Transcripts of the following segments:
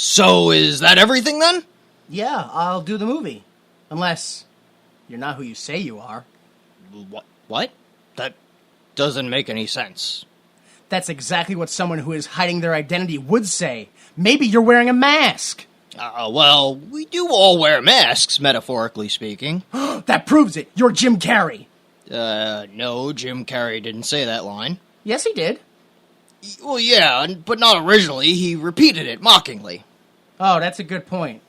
So is that everything then? Yeah, I'll do the movie. Unless you're not who you say you are. What? That doesn't make any sense. That's exactly what someone who is hiding their identity would say. Maybe you're wearing a mask. Well, we do all wear masks, metaphorically speaking. That proves it. You're Jim Carrey. No, Jim Carrey didn't say that line. Yes, he did. Well, yeah, but not originally. He repeated it mockingly. Oh, that's a good point.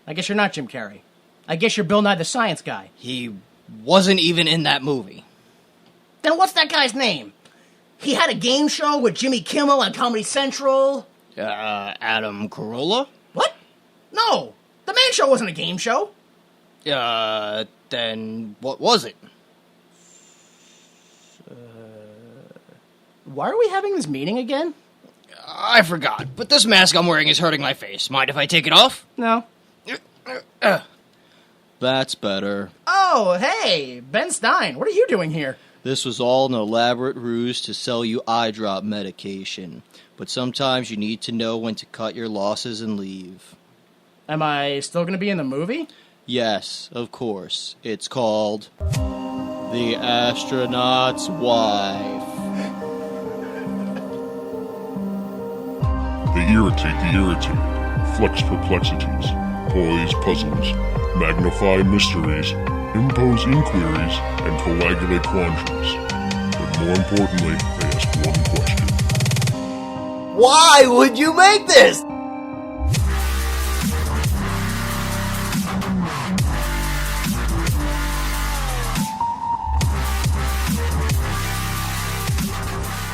I guess you're not Jim Carrey. I guess you're Bill Nye the Science Guy. He wasn't even in that movie. Then what's that guy's name? He had a game show with Jimmy Kimmel on Comedy Central. Adam Carolla? What? No, the Man Show wasn't a game show. Then what was it? Why are we having this meeting again? I forgot, but this mask I'm wearing is hurting my face. Mind if I take it off? No. That's better. Oh, hey, Ben Stein, what are you doing here? This was all an elaborate ruse to sell you eye drop medication. But sometimes you need to know when to cut your losses and leave. Am I still going to be in the movie? Yes, of course. It's called The Astronaut's Wife. They irritate the irritated, flex perplexities, poise puzzles, magnify mysteries, impose inquiries, and coagulate quandaries. But more importantly, they ask one question. Why would you make this?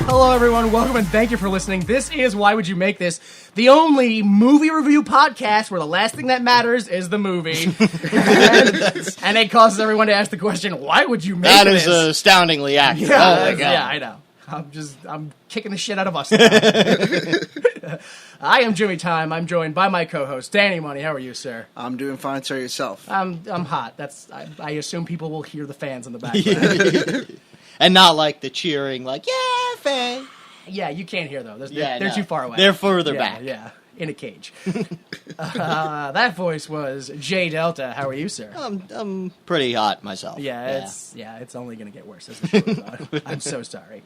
Hello, everyone. Welcome and thank you for listening. This is Why Would You Make This? The only movie review podcast where the last thing that matters is the movie. and it causes everyone to ask the question, why would you make That this? is astoundingly accurate. Yeah, Oh my God. yeah, I know. I'm kicking the shit out of us now. I am Jimmy Time. I'm joined by my co-host, Danny Money. How are you, sir? I'm doing fine, sir. Yourself? I'm hot. I assume people will hear the fans in the background. And not like the cheering, like, yeah, fan. Yeah, you can't hear though. They're No. too far away. They're further back. Yeah, in a cage. That voice was Jay Delta. How are you, sir? I'm pretty hot myself. It's only gonna get worse as the show goes on. I'm so sorry.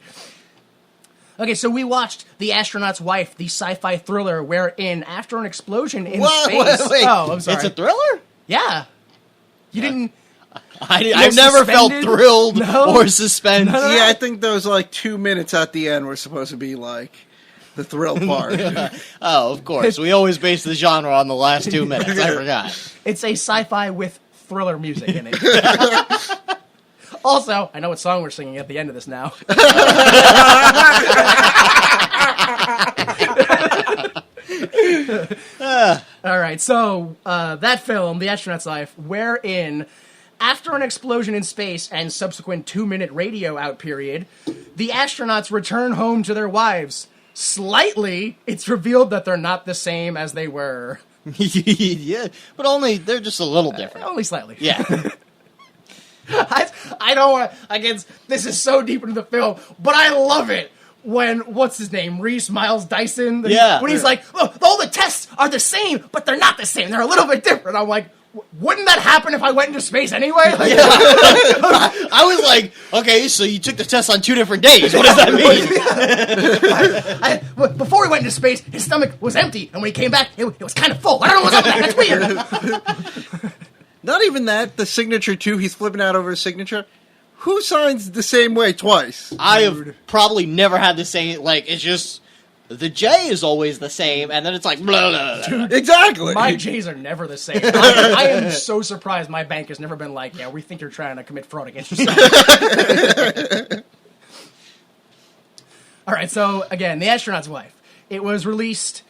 Okay, so we watched The Astronaut's Wife, the sci-fi thriller wherein after an explosion in space. Wait. Oh, I'm sorry. It's a thriller? Yeah. You didn't. I've never felt suspended? thrilled No? or suspended. No. Yeah, I think those like 2 minutes at the end were supposed to be like the thrill part. Oh, of course. We always base the genre on the last 2 minutes. I forgot. It's a sci-fi with thriller music in it. Also, I know what song we're singing at the end of this now. All right, so that film, The Astronaut's Life, wherein after an explosion in space and subsequent 2-minute radio out period, the astronauts return home to their wives. Slightly, it's revealed that they're not the same as they were. Yeah, but only they're just a little different. Only slightly. Yeah. I don't want to, this is so deep into the film, but I love it when, what's his name, Reese Miles Dyson? Yeah. When he's like, oh, all the tests are the same, but they're not the same. They're a little bit different. I'm like, wouldn't that happen if I went into space anyway? Like, I was like, okay, so you took the test on 2 different days. What does that mean? Before he went into space, his stomach was empty, and when he came back, it was kind of full. I don't know what's up with that. That's weird. Not even that. The signature too. He's flipping out over his signature. Who signs the same way twice? I have probably never had the same, like, it's just, the J is always the same, and then it's like, blah, blah, blah. Exactly. My J's are never the same. I am so surprised my bank has never been like, yeah, we think you're trying to commit fraud against yourself. All right, so again, The Astronaut's Wife. It was released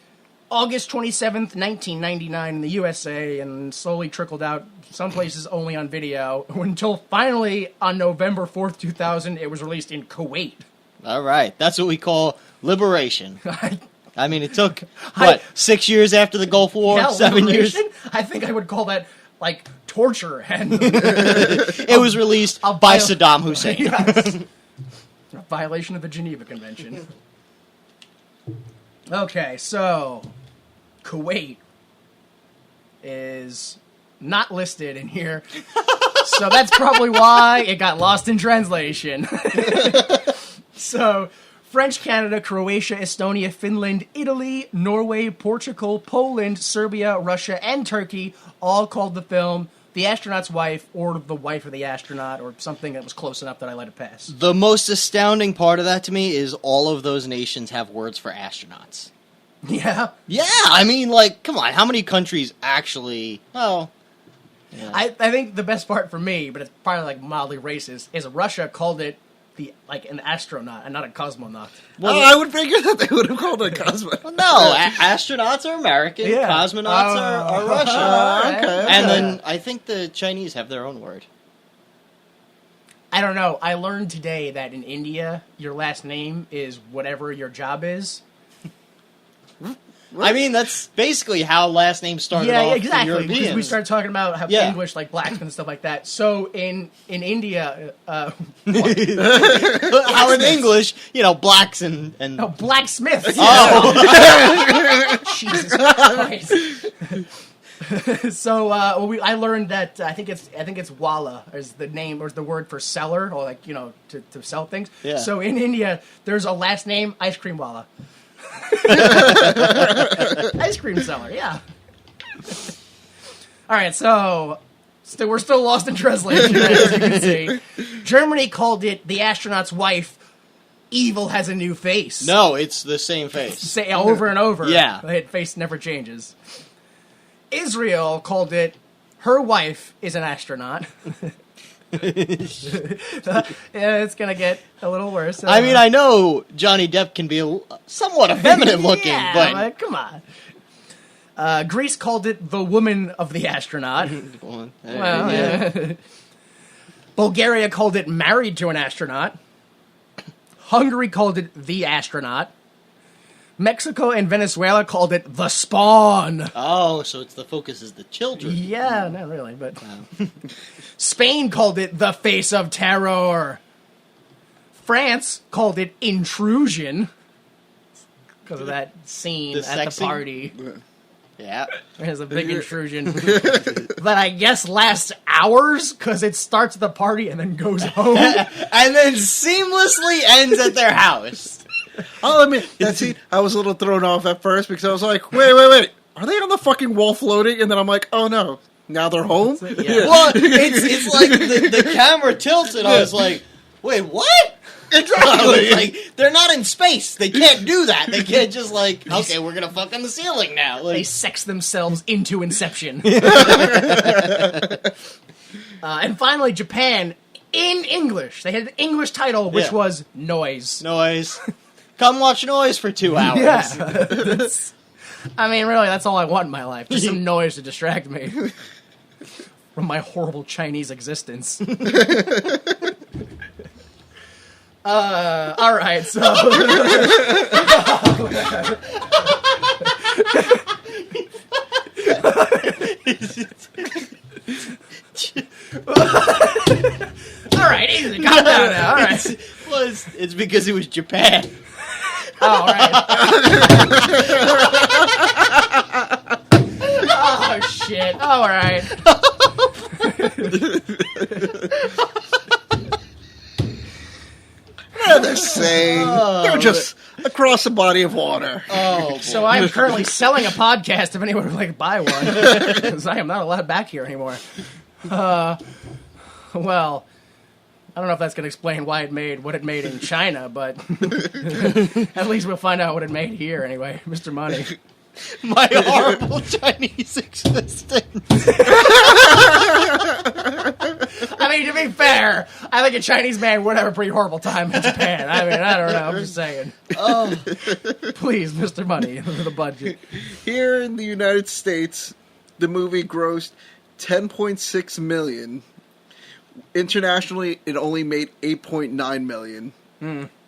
August 27th, 1999 in the USA, and slowly trickled out some places only on video, until finally on November 4th, 2000, it was released in Kuwait. All right, that's what we call liberation. I mean, it took, 6 years after the Gulf War? Yeah, 7 years? liberation? I think I would call that, like, torture. And It was released by Saddam Hussein. Yes. A violation of the Geneva Convention. Okay, so Kuwait is not listed in here. So that's probably why it got lost in translation. So, French, Canada, Croatia, Estonia, Finland, Italy, Norway, Portugal, Poland, Serbia, Russia, and Turkey all called the film The Astronaut's Wife or The Wife of the Astronaut or something that was close enough that I let it pass. The most astounding part of that to me is all of those nations have words for astronauts. Yeah? Yeah, I mean, like, come on, how many countries actually... Oh... Yeah. I think the best part for me, but it's probably like mildly racist, is Russia called it an astronaut and not a cosmonaut. Well, I would figure that they would have called it a cosmonaut. Well, no, astronauts are American, Yeah. cosmonauts are Russian. Okay. And then I think the Chinese have their own word. I don't know. I learned today that in India, your last name is whatever your job is. I mean, that's basically how last names started off exactly. for Europeans. Because we started talking about how English, like blacksmith and stuff like that. So in India, how in English, blacks and... Oh, blacksmiths. Oh. Jesus Christ. So I learned that I think it's wala is the name or is the word for seller or like to sell things. Yeah. So in India, there's a last name ice cream wala. Ice cream seller, yeah. All right, so we're still lost in translation, as you can see. Germany called it The Astronaut's Wife. Evil has a new face. No, it's the same face. Say over and over. Yeah. The face never changes. Israel called it Her Wife is an Astronaut. Yeah, it's gonna get a little worse. I mean, I know Johnny Depp can be somewhat effeminate looking, yeah, but... come on. Greece called it The Woman of the Astronaut. Well, yeah. Bulgaria called it Married to an Astronaut. Hungary called it The Astronaut. Mexico and Venezuela called it The Spawn. Oh, so the focus is the children. Yeah, not really, but... Spain called it The Face of Terror. France called it Intrusion. Because of that scene at sex the scene? party. Yeah. There's a big intrusion that I guess lasts hours because it starts the party and then goes home. And then seamlessly ends at their house. I'll admit, that scene, I was a little thrown off at first because I was like, wait. Are they on the fucking wall floating? And then I'm like, oh no. Now they're home? Yeah. Well, it's like the camera tilts and I was like, wait, what? Exactly. Like, they're not in space. They can't do that. They can't just like, okay, we're going to fuck on the ceiling now. Like, They sex themselves into Inception. And finally, Japan, in English. They had an English title, which was Noise. Noise. Come watch Noise for 2 hours. Yeah. I mean, really, that's all I want in my life. Just some noise to distract me from my horrible Chinese existence. All right, so... All right, easy, calm down now. All right. It's because it was Japan. Oh, all right. Oh, shit. All right. They're the same. They're just across a body of water. Oh, So I'm currently selling a podcast if anyone would like to buy one, because I am not allowed back here anymore. Well, I don't know if that's going to explain why it made what it made in China, but at least we'll find out what it made here anyway, Mr. Money. my horrible Chinese existence. I mean, to be fair, I think a Chinese man would have a pretty horrible time in Japan. I mean, I don't know. I'm just saying. Oh, Please, Mr. Money, the budget. Here in the United States, the movie grossed $10.6 million. Internationally, it only made $8.9 million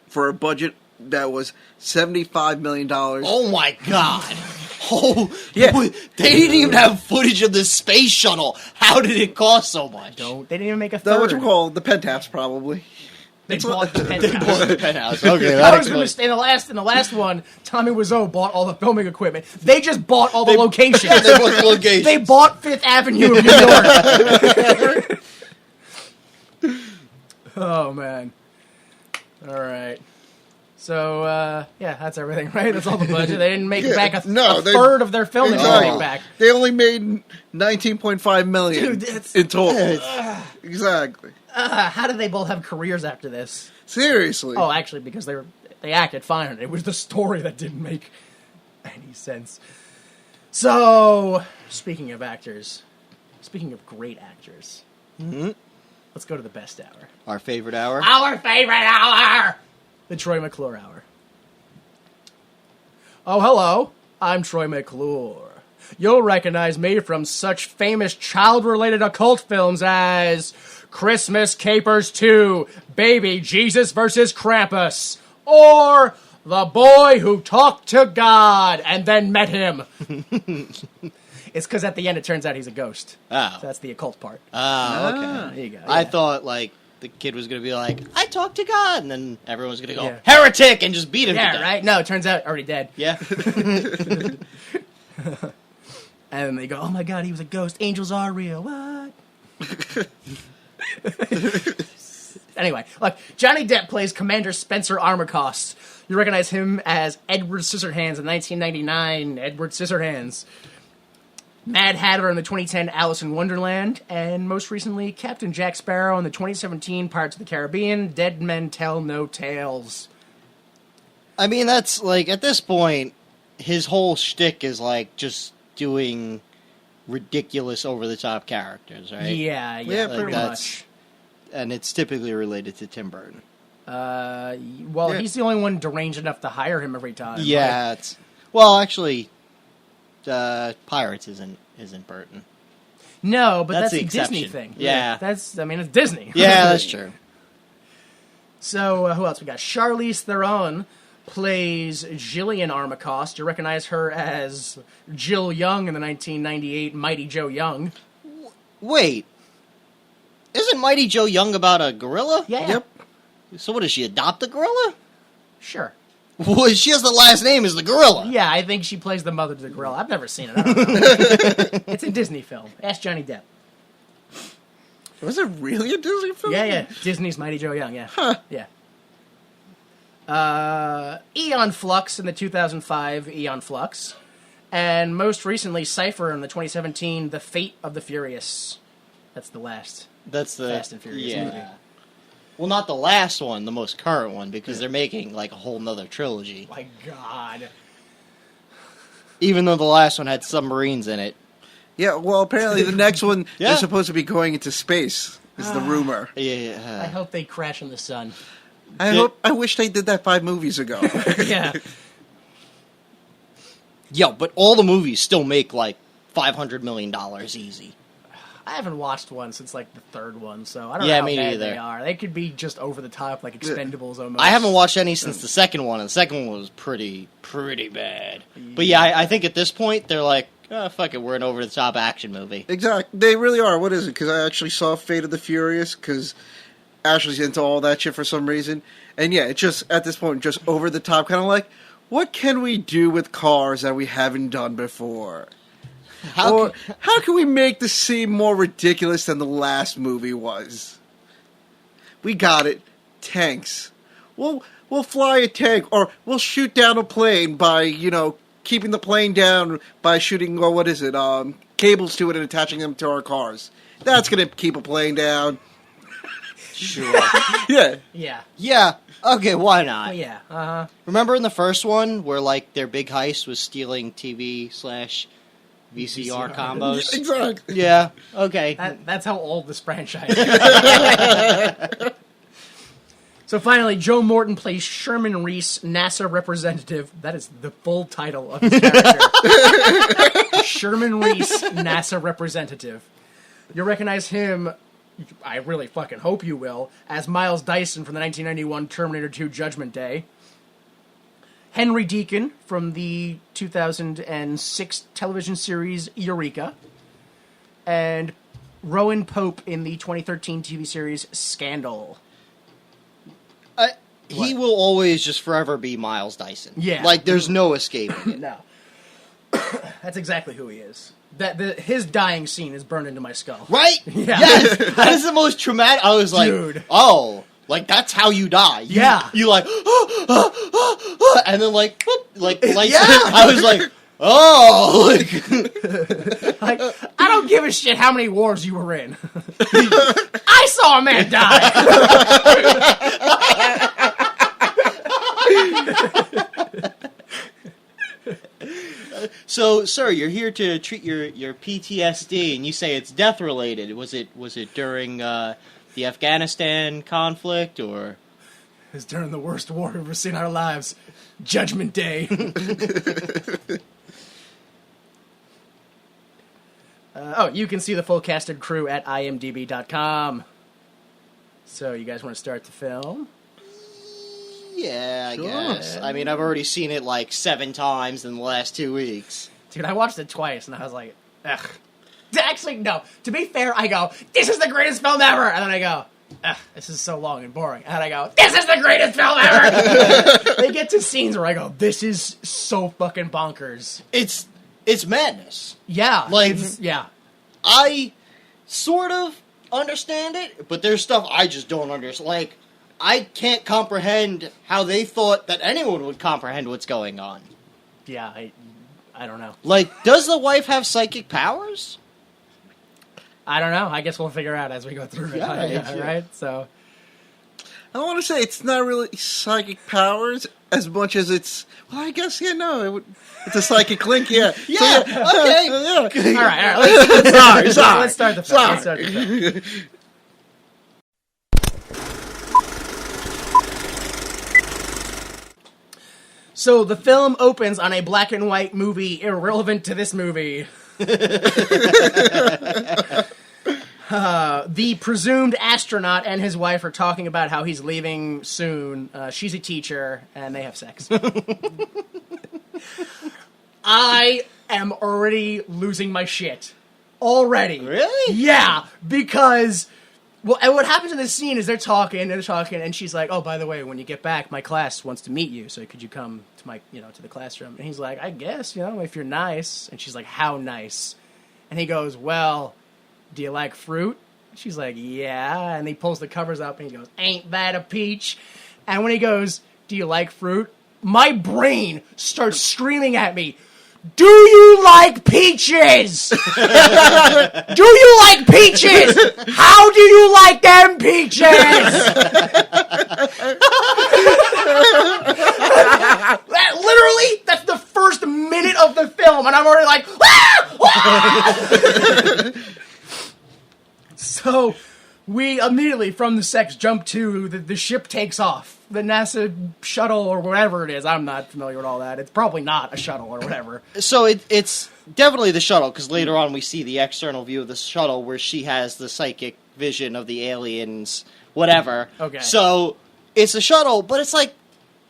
for a budget that was $75 million. oh my God. Oh, Yeah. They didn't even have footage of the space shuttle. How did it cost so much? They didn't even make a That third. what you call the Pentaps, probably. They bought the Penthouse. Okay, that that was the explains. mistake. In the last one, Tommy Wiseau bought all the filming equipment. They just bought all the locations. They bought the locations. They bought Fifth Avenue of New York. Oh man! All right. So yeah, that's everything, right? That's all the budget. They didn't make back a third of their film. Exactly. They didn't make back. They only made $19.5 million in total. Exactly. How did they both have careers after this? Seriously. Oh, actually, because they acted fine. It was the story that didn't make any sense. So, speaking of actors, speaking of great actors, let's go to the best hour. Our favorite hour? Our favorite hour! The Troy McClure hour. Oh, hello. I'm Troy McClure. You'll recognize me from such famous child-related occult films as Christmas Capers 2, Baby Jesus vs. Krampus, or The Boy Who Talked to God and Then Met Him. It's because at the end it turns out he's a ghost. Oh. So that's the occult part. Oh, okay. There you go. I yeah. thot, like, the kid was going to be like, I talked to God, and then everyone's going to go, Yeah. heretic, and just beat him to Yeah, death. right? No, it turns out already dead. Yeah. And then they go, oh my god, he was a ghost. Angels are real. What? Anyway, look, Johnny Depp plays Commander Spencer Armacost. You recognize him as Edward Scissorhands in 1999. Edward Scissorhands. Mad Hatter in the 2010 Alice in Wonderland. And most recently, Captain Jack Sparrow in the 2017 Pirates of the Caribbean, Dead Men Tell No Tales. I mean, that's, like, at this point, his whole shtick is, like, just doing ridiculous, over-the-top characters, right? Yeah, Yeah, pretty that's- much. And it's typically related to Tim Burton. Well, he's the only one deranged enough to hire him every time. Yeah, it's... Well, actually, Pirates isn't Burton. No, but that's the a Disney exception. thing. Yeah. It's Disney. Yeah, that's true. So, who else we got? Charlize Theron plays Jillian Armacost. You recognize her as Jill Young in the 1998 Mighty Joe Young. Wait. Isn't Mighty Joe Young about a gorilla? Yeah. Yep. So what, does she adopt a gorilla? Sure. Well, she has the last name as the gorilla. Yeah, I think she plays the mother to the gorilla. I've never seen it. I don't know. It's a Disney film. Ask Johnny Depp. Was it really a Disney film? Yeah. Disney's Mighty Joe Young, yeah. Yeah. Aeon Flux in the 2005 Aeon Flux. And most recently, Cypher in the 2017 The Fate of the Furious. That's the last That's the Fast and Furious movie. Well, not the last one, the most current one, because they're making like a whole nother trilogy. My God. Even though the last one had submarines in it. Yeah, well, apparently the next one, Yeah. they're supposed to be going into space, is the rumor. I Yeah. hope they crash in the sun. I wish they did that 5 movies ago. Yeah. Yo, but all the movies still make like $500 million easy. I haven't watched one since like the third one, so I don't Yeah, know how me bad neither. they are. They could be just over the top, like Expendables almost. I haven't watched any since the second one, and the second one was pretty bad. But yeah, I think at this point, they're like, oh, fuck it, we're an over-the-top action movie. Exactly. They really are. What is it? Because I actually saw Fate of the Furious, because Ashley's into all that shit for some reason. And yeah, it's just, at this point, just over the top, kind of like, what can we do with cars that we haven't done before? How can we make this seem more ridiculous than the last movie was? We got it. Tanks. We'll fly a tank, or we'll shoot down a plane by, keeping the plane down by shooting, cables to it and attaching them to our cars. That's going to keep a plane down. Sure. Yeah. Yeah. Yeah, okay, why not? Yeah. Uh-huh. Remember in the first one, where like their big heist was stealing TV/VCR combos? Exactly. Yeah, okay. That's how old this franchise is. So finally, Joe Morton plays Sherman Reese, NASA representative. That is the full title of his character. Sherman Reese, NASA representative. You'll recognize him, I really fucking hope you will, as Miles Dyson from the 1991 Terminator 2 Judgment Day. Henry Deacon from the 2006 television series Eureka. And Rowan Pope in the 2013 TV series Scandal. he will always just forever be Miles Dyson. Yeah. Like, there's no escaping it. No. That's exactly who he is. His dying scene is burned into my skull. Right? Yeah. Yes! That is the most traumatic. I was like, Dude. oh, like, that's how you die. You like, and then like, whoop, like, Yeah. I was like, oh, Like, I don't give a shit how many wars you were in. I saw a man die. So, sir, you're here to treat your PTSD, and you say it's death related. Was it during the Afghanistan conflict, or? It's during the worst war we've ever seen in our lives. Judgment Day. You can see the full cast and crew at imdb.com. So, you guys want to start the film? Yeah, I Sure. guess. I mean, I've already seen it like 7 times in the last 2 weeks. Dude, I watched it twice, and I was like, ugh. Actually, no. To be fair, I go, this is the greatest film ever! And then I go, ugh, this is so long and boring. And I go, this is the greatest film ever! They get to scenes where I go, this is so fucking bonkers. It's madness. Yeah. Like, yeah. I sort of understand it, but there's stuff I just don't understand. Like, I can't comprehend how they thought that anyone would comprehend what's going on. Yeah, I don't know. Like, does the wife have psychic powers? I don't know. I guess we'll figure out as we go through it. Yeah, Right? So, I want to say it's not really psychic powers as much as it's. Well, I guess it's a psychic link. Yeah. Yeah. So, Okay. Yeah. all right. Let's Sorry. let's start the film. Let's start the film. So the film opens on a black and white movie irrelevant to this movie. The presumed astronaut and his wife are talking about how he's leaving soon. She's a teacher, and they have sex. I am already losing my shit. Already. Really? Yeah, because... Well, and what happens in this scene is they're talking, and she's like, "Oh, by the way, when you get back, my class wants to meet you, so could you come to my, to the classroom?" And he's like, "I guess, if you're nice." And she's like, "How nice?" And he goes, "Well, do you like fruit?" She's like, "Yeah." And he pulls the covers up, and he goes, "Ain't that a peach?" And when he goes, "Do you like fruit?" my brain starts screaming at me, "Do you like peaches? Do you like peaches? How do you like them peaches?" That's the first minute of the film, and I'm already like, "Ah! Ah!" So we immediately, from the sex, jump to the ship takes off. The NASA shuttle or whatever it is. I'm not familiar with all that. It's probably not a shuttle or whatever. So it's definitely the shuttle, because later on we see the external view of the shuttle where she has the psychic vision of the aliens, whatever. Okay. So it's a shuttle, but it's like,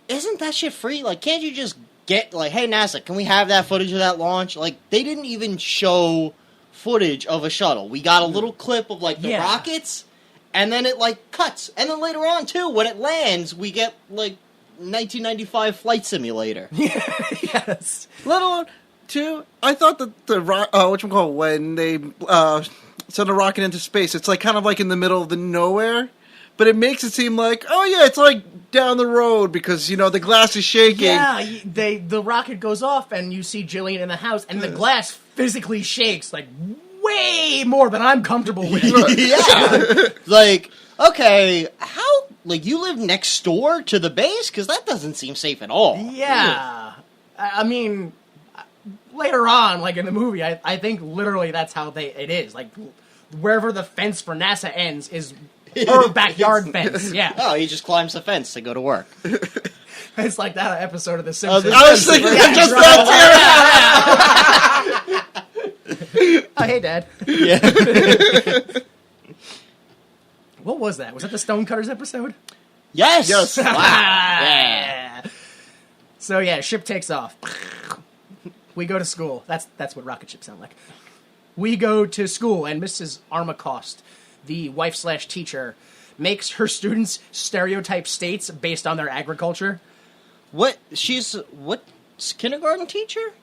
isn't that shit free? Like, can't you just get, like, hey, NASA, can we have that footage of that launch? Like, they didn't even show footage of a shuttle. We got a little clip of, like, the rockets, and then it, like, cuts. And then later on, too, when it lands, we get, like, 1995 Flight Simulator. Yes. Let alone, too, I thought that when they send a rocket into space, it's like kind of like in the middle of the nowhere, but it makes it seem like, oh yeah, it's like down the road because, the glass is shaking. Yeah, the rocket goes off and you see Jillian in the house and the glass physically shakes, like, way more than I'm comfortable with. Yeah. Like, okay, how, like, you live next door to the base? Because that doesn't seem safe at all. Yeah. I mean, later on, like in the movie, I think literally that's how it is. Like, wherever the fence for NASA ends is her backyard fence. Yeah. Oh, he just climbs the fence to go to work. It's like that episode of The Simpsons. I was thinking just that too. Oh, hey, Dad. Yeah. What was that? Was that the Stonecutters episode? Yes. Yes. Wow. Yeah. So yeah, ship takes off. We go to school. That's what rocket ships sound like. We go to school, and Mrs. Armacost, the wife/teacher, makes her students stereotype states based on their agriculture. What? She's kindergarten teacher?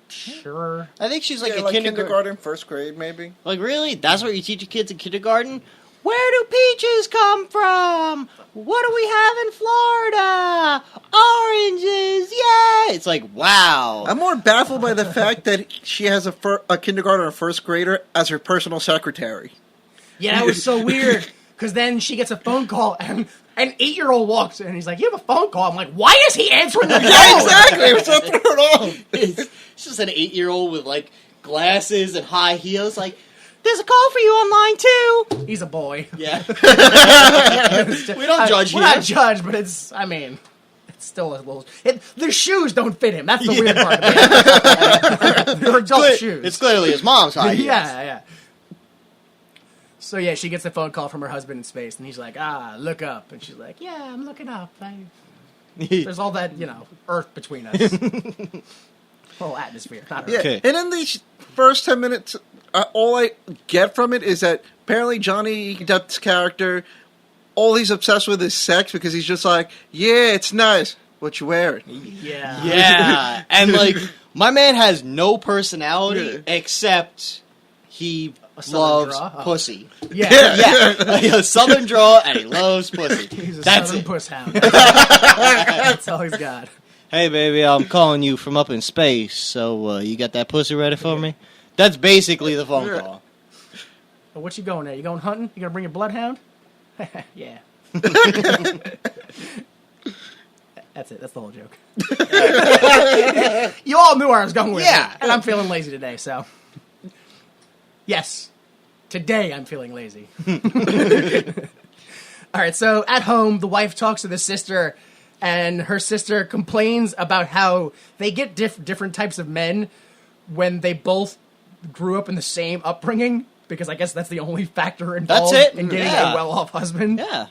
Sure. I think she's like Yeah, a like kindergarten. first grade, maybe. Like, really? That's what you teach your kids in kindergarten? Where do peaches come from? What do we have in Florida? Oranges, yeah! It's like, wow. I'm more baffled by the fact that she has a kindergarten or first grader as her personal secretary. Yeah, that was so weird. Because then she gets a phone call, and an 8-year-old walks in, and he's like, you have a phone call? I'm like, why is he answering the phone? Yeah, exactly. What's up through it all? It's just an 8-year-old with, like, glasses and high heels, like, there's a call for you online, too! He's a boy. Yeah. We don't judge We're here. not judge, but it's still a little... the shoes don't fit him. That's the weird part of it. They're adult shoes. It's clearly his mom's high heels. Yeah. So, yeah, she gets a phone call from her husband in space, and he's like, look up. And she's like, yeah, I'm looking up. There's all that, Earth between us. Whole atmosphere, not Earth. Yeah, Okay. and in these first 10 minutes, all I get from it is that apparently Johnny Depp's character, all he's obsessed with is sex because he's just like, yeah, it's nice. What you wearing? Yeah. Yeah. And, like, my man has no personality except he southern loves draw? Oh. pussy. Yeah. Yeah. A southern draw, and he loves pussy. He's a That's southern it. puss hound. That's all he's got. Hey, baby, I'm calling you from up in space, so you got that pussy ready for me? That's basically the phone call. Well, what you going there? You going hunting? You gonna bring your bloodhound? Yeah. That's it. That's the whole joke. You all knew where I was going with it. And I'm feeling lazy today, so. Yes. Today I'm feeling lazy. All right, so at home, the wife talks to the sister, and her sister complains about how they get different types of men when they both grew up in the same upbringing, because I guess that's the only factor involved in getting a well-off husband. Yeah.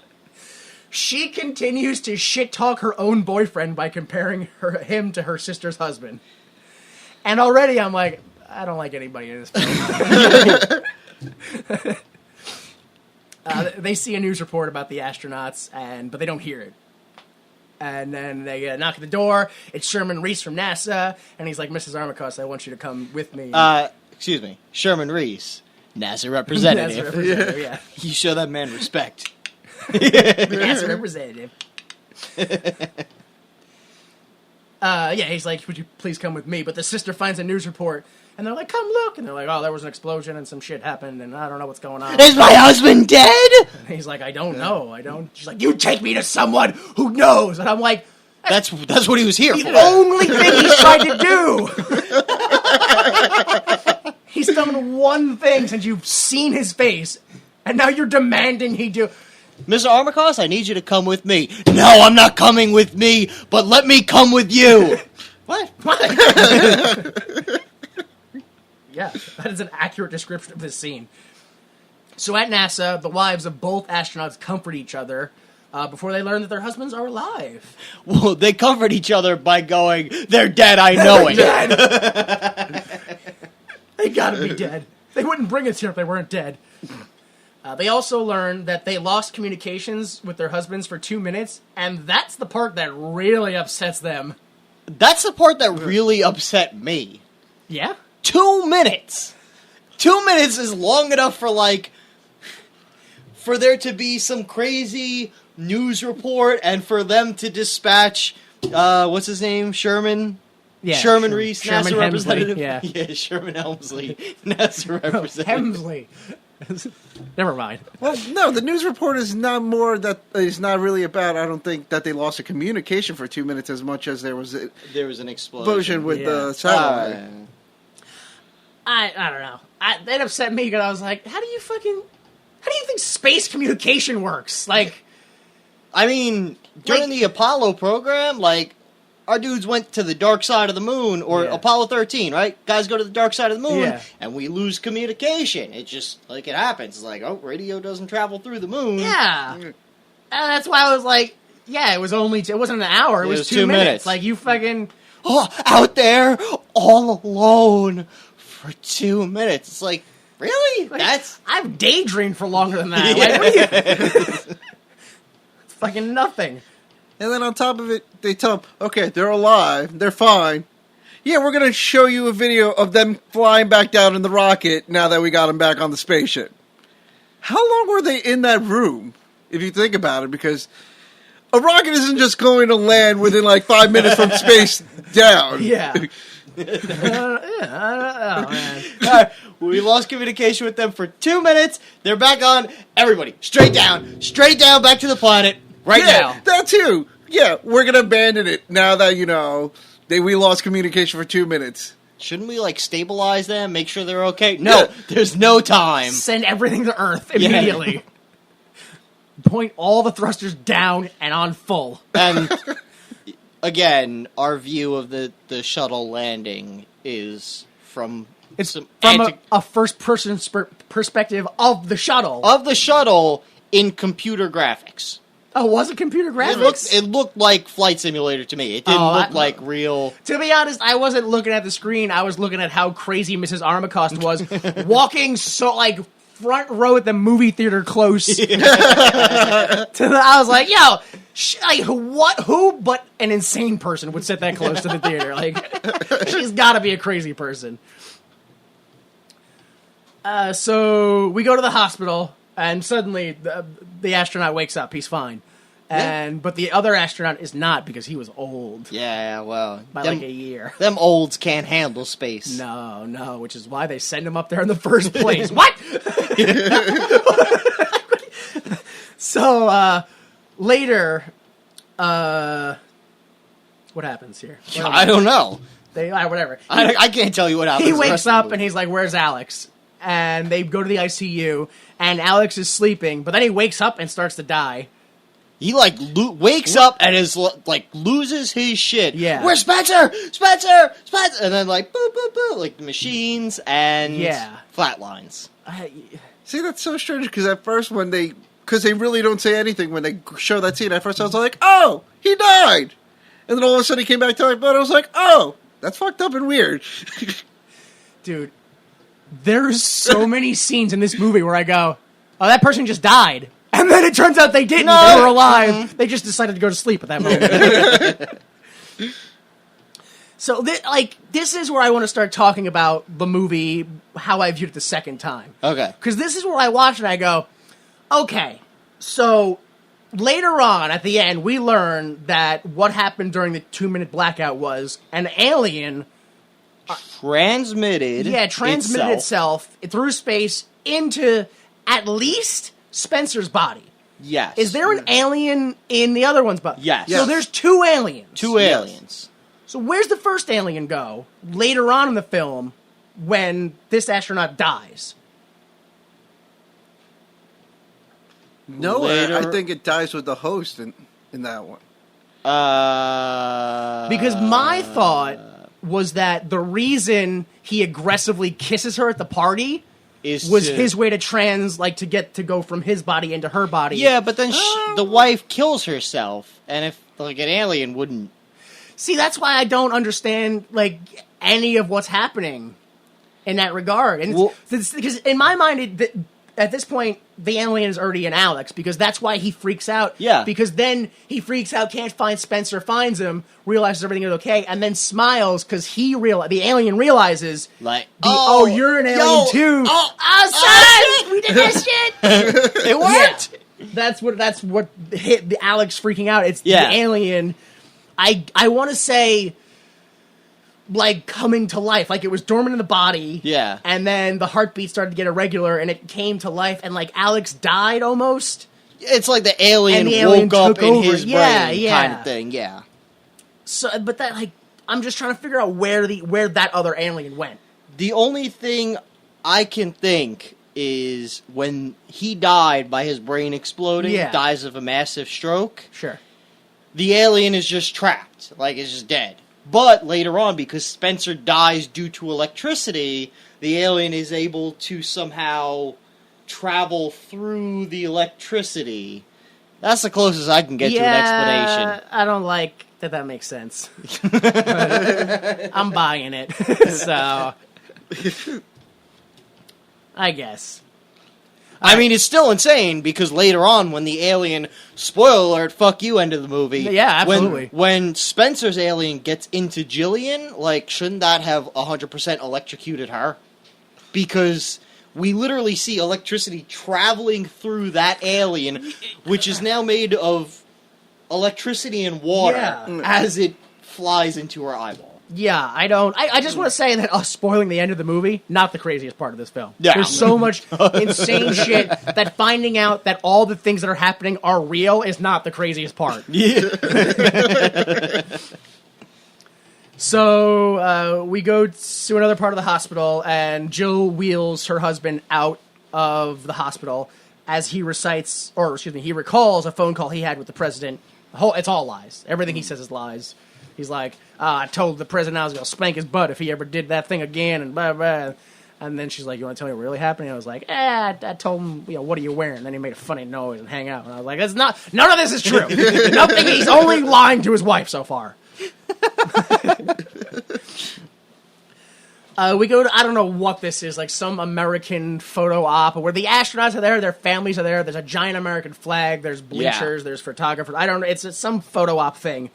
She continues to shit-talk her own boyfriend by comparing him to her sister's husband. And already I'm like, I don't like anybody in this film. They see a news report about the astronauts, but they don't hear it. And then they knock at the door. It's Sherman Reese from NASA, and he's like, Mrs. Armacost, I want you to come with me. Excuse me, Sherman Reese, NASA representative. NASA representative, yeah. You show that man respect. NASA representative. He's like, would you please come with me? But the sister finds a news report, and they're like, come look. And they're like, oh, there was an explosion, and some shit happened, and I don't know what's going on. Is my husband dead? And he's like, I don't know. She's like, you take me to someone who knows. And I'm like, That's what he was here the for. only thing he's trying to do. He's done one thing since you've seen his face, and now you're demanding he do. Mr. Armacost, I need you to come with me. No, I'm not coming with me, but let me come with you. What? Yeah, that is an accurate description of this scene. So at NASA, the wives of both astronauts comfort each other before they learn that their husbands are alive. Well, they comfort each other by going, they're dead, I know it. They gotta be dead. They wouldn't bring us here if they weren't dead. They also learn that they lost communications with their husbands for 2 minutes, and that's the part that really upsets them. That's the part that really upset me. Yeah? 2 minutes. 2 minutes is long enough for there to be some crazy news report and for them to dispatch, what's his name? Sherman? Yeah. Sherman Reese, Sherman NASA Hemsley, representative? yeah. Yeah, Sherman Helmsley, NASA representative. Hemsley. Never mind. Well, no, the news report is not really about, I don't think, that they lost a communication for 2 minutes as much as there was an explosion with Yeah. the satellite. I don't know. That upset me because I was like, how do you think space communication works? Like, I mean, during the Apollo program, our dudes went to the dark side of the moon, or Apollo 13, right? Guys go to the dark side of the moon, and we lose communication. It's just, it happens. It's like, radio doesn't travel through the moon. yeah. And that's why I was like, it wasn't an hour, it was 2 minutes. Like, you fucking... Oh, out there, all alone, for 2 minutes. It's like, Really? Like, I've daydreamed for longer than that. Like, what are you... It's fucking nothing. And then on top of it, they tell them, okay, they're alive, they're fine. Yeah, we're going to show you a video of them flying back down in the rocket now that we got them back on the spaceship. How long were they in that room, if you think about it? Because a rocket isn't just going to land within like 5 minutes from space down. Yeah. Oh, man. All right, we lost communication with them for 2 minutes. They're back on. Everybody, straight down, back to the planet right now. That too. Yeah, we're going to abandon it now that, we lost communication for 2 minutes. Shouldn't we, stabilize them, make sure they're okay? No, there's no time. Send everything to Earth immediately. Yeah. Point all the thrusters down and on full. And, again, our view of the shuttle landing is from... It's from a first-person perspective of the shuttle. Of the shuttle in computer graphics. Oh, was it computer graphics? It looked like Flight Simulator to me. It didn't look like real... To be honest, I wasn't looking at the screen. I was looking at how crazy Mrs. Armacost was, walking front row at the movie theater close. I was like, yo, who but an insane person would sit that close to the theater? She's gotta be a crazy person. So we go to the hospital, and suddenly the astronaut wakes up. He's fine. But the other astronaut is not, because he was old. Yeah, well... By a year. Them olds can't handle space. No, which is why they send him up there in the first place. What? So, later, what happens here? I don't know. Whatever. I can't tell you what happens. He wakes up and he's like, where's Alex? And they go to the ICU, and Alex is sleeping, but then he wakes up and starts to die. He, wakes up and is, loses his shit. Yeah. Where's Spencer? Spencer! And then, boop, boop, boop, the machines and flatlines. See, that's so strange, because at first because they really don't say anything when they show that scene, at first I was like, oh, he died! And then all of a sudden he came back to life, but I was like, oh, that's fucked up and weird. Dude, there's so many scenes in this movie where I go, oh, that person just died. And then it turns out they didn't. No. They were alive. They just decided to go to sleep at that moment. So, this is where I want to start talking about the movie, how I viewed it the second time. Okay. Because this is where I watch it and I go, okay, so later on at the end, we learn that what happened during the 2-minute blackout was an alien... transmitted itself through space into at least Spencer's body. Yes. Is there an alien in the other one's body? Yes. So there's 2 aliens. 2 aliens. So where's the first alien go later on in the film when this astronaut dies? Nowhere. I think it dies with the host in that one. Because my thought was that the reason he aggressively kisses her at the party was his way to go from his body into her body. Yeah, but then the wife kills herself, and if an alien wouldn't. See, that's why I don't understand any of what's happening in that regard. And because in my mind, at this point, the alien is already in Alex, because that's why he freaks out. Yeah. Because then he freaks out, can't find Spencer, finds him, realizes everything is okay, and then smiles because the alien realizes, you're an alien too. Oh, son, we did this shit. It worked. Yeah. That's what hit the Alex freaking out. It's the alien. I want to say, coming to life. It was dormant in the body. Yeah. And then the heartbeat started to get irregular, and it came to life, and, Alex died almost. It's like the alien woke up in his brain kind of thing, yeah. So, but that, I'm just trying to figure out where that other alien went. The only thing I can think is when he died by his brain exploding, dies of a massive stroke. Sure. The alien is just trapped, it's just dead. But later on, because Spencer dies due to electricity, the alien is able to somehow travel through the electricity. That's the closest I can get to an explanation. I don't like that makes sense. I'm buying it. So, I guess. I mean, it's still insane because later on, when the alien, spoiler alert, fuck you, end of the movie. Yeah, absolutely. When Spencer's alien gets into Jillian, like, shouldn't that have 100% electrocuted her? Because we literally see electricity traveling through that alien, which is now made of electricity and water as it flies into her eyeball. Yeah, I just want to say that us spoiling the end of the movie, not the craziest part of this film. Yeah. There's so much insane shit that finding out that all the things that are happening are real is not the craziest part. Yeah. So we go to another part of the hospital, and Jill wheels her husband out of the hospital as he he recalls a phone call he had with the president. It's all lies. Everything he says is lies. He's like, I told the president I was going to spank his butt if he ever did that thing again, and blah, blah. And then she's like, you want to tell me what really happened? And I was like, I told him, what are you wearing? And then he made a funny noise and hang out. And I was like, none of this is true. Nothing. He's only lying to his wife so far. We go to, I don't know what this is, like some American photo op where the astronauts are there, their families are there, there's a giant American flag, there's bleachers, there's photographers. I don't know, it's some photo op thing.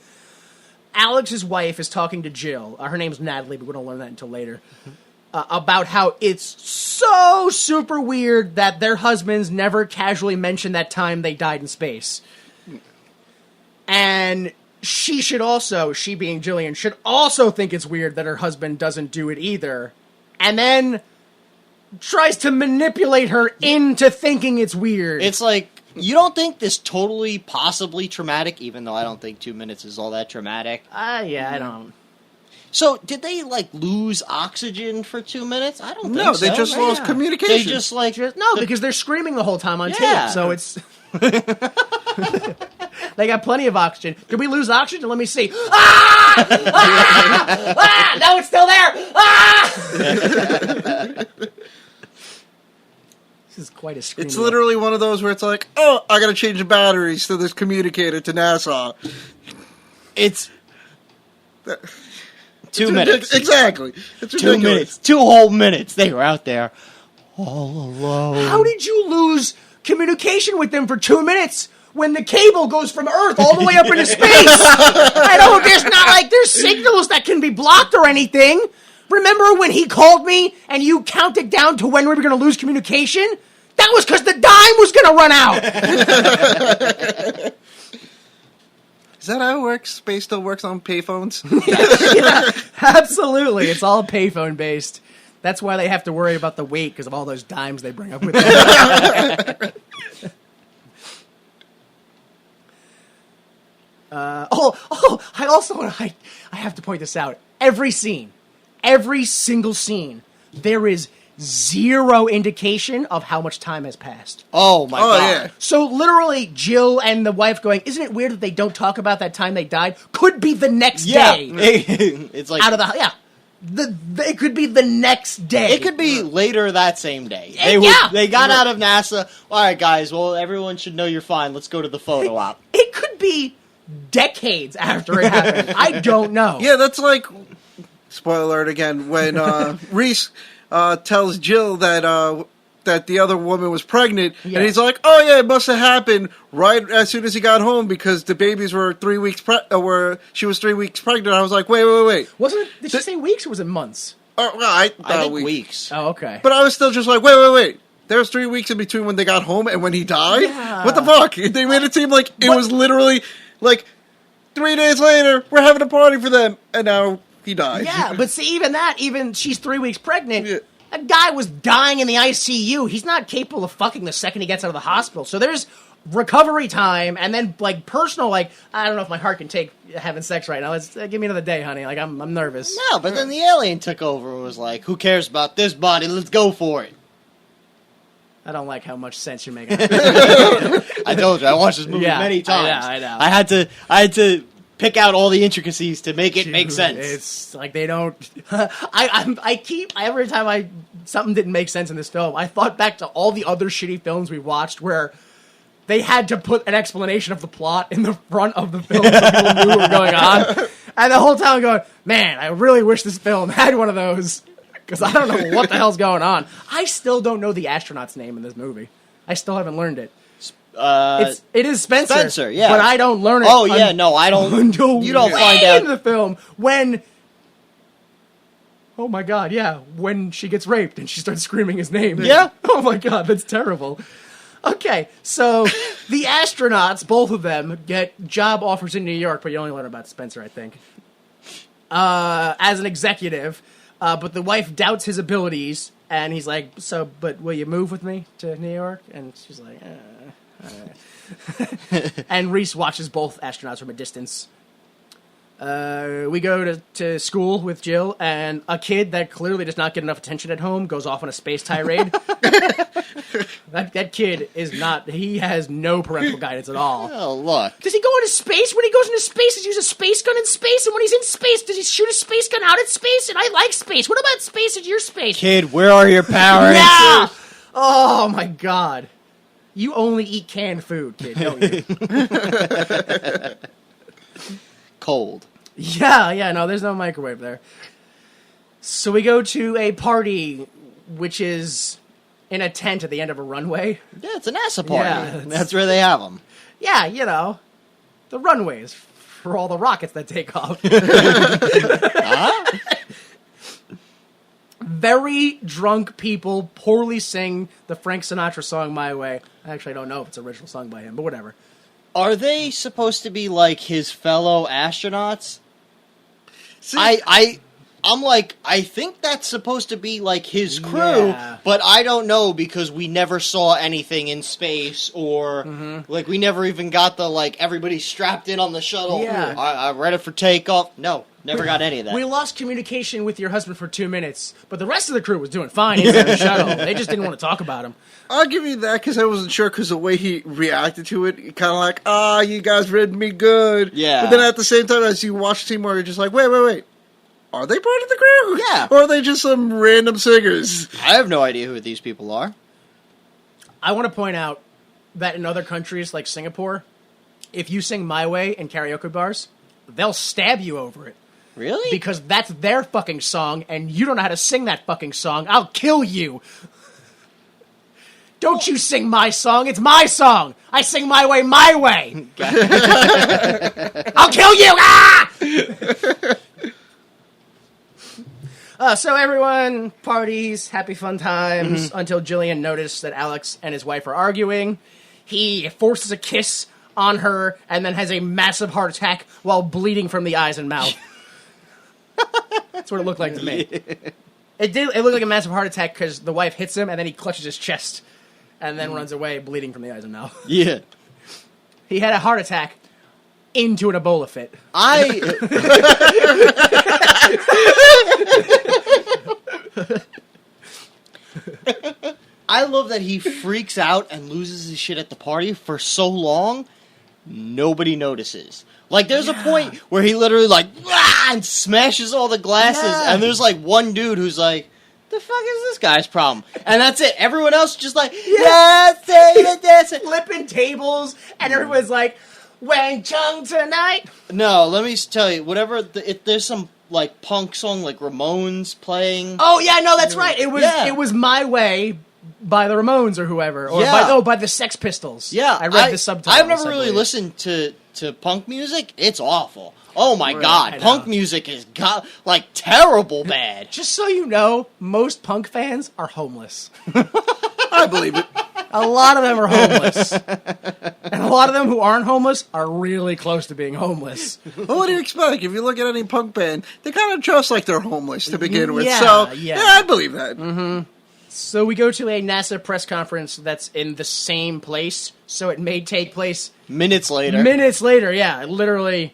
Alex's wife is talking to Jill. Her name's Natalie, but we don't learn that until later. About how it's so super weird that their husbands never casually mention that time they died in space. And she being Jillian, should also think it's weird that her husband doesn't do it either. And then tries to manipulate her into thinking it's weird. It's like, you don't think this totally possibly traumatic, even though I don't think 2 minutes is all that traumatic? Yeah, I don't. So, did they, lose oxygen for 2 minutes? I don't think so. No, they just lost communication. They just, because they're screaming the whole time on tape, so it's... They got plenty of oxygen. Did we lose oxygen? Let me see. Ah! Ah! Ah! No, it's still there! Ah! This is quite a scream. It's literally one of those where it's like, oh, I gotta change the batteries to this communicator to NASA. It's 2 minutes. Exactly. It's ridiculous. 2 minutes. 2 whole minutes. They were out there all alone. How did you lose communication with them for 2 minutes when the cable goes from Earth all the way up into space? I know there's signals that can be blocked or anything. Remember when he called me and you counted down to when we were going to lose communication? That was because the dime was going to run out. Is that how it works? Space still works on payphones? Yeah, absolutely. It's all payphone based. That's why they have to worry about the weight because of all those dimes they bring up with them. I have to point this out. Every single scene, there is zero indication of how much time has passed. Oh my god. Yeah. So literally, Jill and the wife going, isn't it weird that they don't talk about that time they died? Could be the next day. It's like... Out of the... Yeah. It could be the next day. It could be later that same day. They got out of NASA. All right, guys. Well, everyone should know you're fine. Let's go to the photo op. It could be decades after it happened. I don't know. Yeah, that's like... Spoiler alert again. When Reese tells Jill that the other woman was pregnant, and he's like, "Oh yeah, it must have happened right as soon as he got home because the babies were 3 weeks she was 3 weeks pregnant." I was like, "Wait." Did she say weeks or was it months? I think weeks. Oh, okay. But I was still just like, wait. There was 3 weeks in between when they got home and when he died. Yeah. What the fuck? They made it seem like it was literally like 3 days later. We're having a party for them, and now he died. Yeah, but see, even she's 3 weeks pregnant. Yeah. A guy was dying in the ICU. He's not capable of fucking the second he gets out of the hospital. So there's recovery time, and then personal. I don't know if my heart can take having sex right now. Let's give me another day, honey. I'm nervous. No, but then the alien took over and was like, "Who cares about this body? Let's go for it." I don't like how much sense you're making. I told you, I watched this movie many times. I know. I had to pick out all the intricacies to make it make sense. It's like they don't. Every time something didn't make sense in this film, I thought back to all the other shitty films we watched where they had to put an explanation of the plot in the front of the film so people knew what was going on. And the whole time I'm going, man, I really wish this film had one of those. Because I don't know what the hell's going on. I still don't know the astronaut's name in this movie. I still haven't learned it. It is Spencer. Spencer, yeah. But I don't learn it. Oh, yeah, no, I don't. Until You don't way find out. in the film when. Oh my god, yeah. When she gets raped and she starts screaming his name. Yeah. Oh my god, that's terrible. Okay, so the astronauts, both of them, get job offers in New York, but you only learn about Spencer, I think. As an executive, but the wife doubts his abilities, and he's like, but will you move with me to New York? And she's like, And Reese watches both astronauts from a distance. We go to school with Jill, and a kid that clearly does not get enough attention at home goes off on a space tirade. That kid he has no parental guidance at all. Oh, look. Does he go into space? When he goes into space, does he use a space gun in space? And when he's in space, does he shoot a space gun out at space? And I like space. What about space at your space? Kid, where are your parents? Yeah! Oh, my God. You only eat canned food, kid, don't you? Cold. Yeah, no, there's no microwave there. So we go to a party, which is in a tent at the end of a runway. Yeah, it's a NASA party. Yeah, That's where they have them. Yeah, the runways for all the rockets that take off. Very drunk people poorly sing the Frank Sinatra song My Way. Actually, I don't know if it's an original song by him, but whatever. Are they supposed to be like his fellow astronauts? See, I'm like, I think that's supposed to be like his crew, Yeah. but I don't know because we never saw anything in space or like we never even got the like everybody strapped in on the shuttle. Yeah. I'm ready for takeoff. No, never got any of that. We lost communication with your husband for 2 minutes, but the rest of the crew was doing fine inside the shuttle. They just didn't want to talk about him. I'll give you that because I wasn't sure because the way he reacted to it, kind of like, you guys read me good. Yeah. But then at the same time, as you watch Seymour, you're just like, wait. Are they part of the crew? Yeah. Or are they just some random singers? I have no idea who these people are. I want to point out that in other countries like Singapore, if you sing My Way in karaoke bars, they'll stab you over it. Really? Because that's their fucking song, and you don't know how to sing that fucking song. I'll kill you. Don't you sing my song. It's my song. I sing my way. I'll kill you. Ah! So everyone parties, happy fun times, until Jillian noticed that Alex and his wife are arguing. He forces a kiss on her and then has a massive heart attack while bleeding from the eyes and mouth. That's what it looked like to me. It looked like a massive heart attack because the wife hits him and then he clutches his chest and then runs away bleeding from the eyes and mouth. Yeah. He had a heart attack into an Ebola fit. I love that he freaks out and loses his shit at the party for so long, nobody notices. Like, there's a point where he literally, like, and smashes all the glasses, and there's, like, one dude who's like, the fuck is this guy's problem? And that's it. Everyone else just like, that's it. Flipping tables, and everyone's like, Wang Chung tonight. No, let me tell you, if there's some, like, punk song, like Ramones playing. Oh, yeah, no, that's right. It was My Way by the Ramones or whoever. Or by the Sex Pistols. Yeah. I read the subtitles. I've never really listened to punk music. It's awful. Oh my god, punk music is terrible bad. Just so you know, most punk fans are homeless. I believe it. A lot of them are homeless. And a lot of them who aren't homeless are really close to being homeless. Well, what do you expect? If you look at any punk band, they kind of dress like they're homeless to begin with. Yeah, So, yeah. I believe that. So we go to a NASA press conference that's in the same place, so it may take place Minutes later, yeah, literally.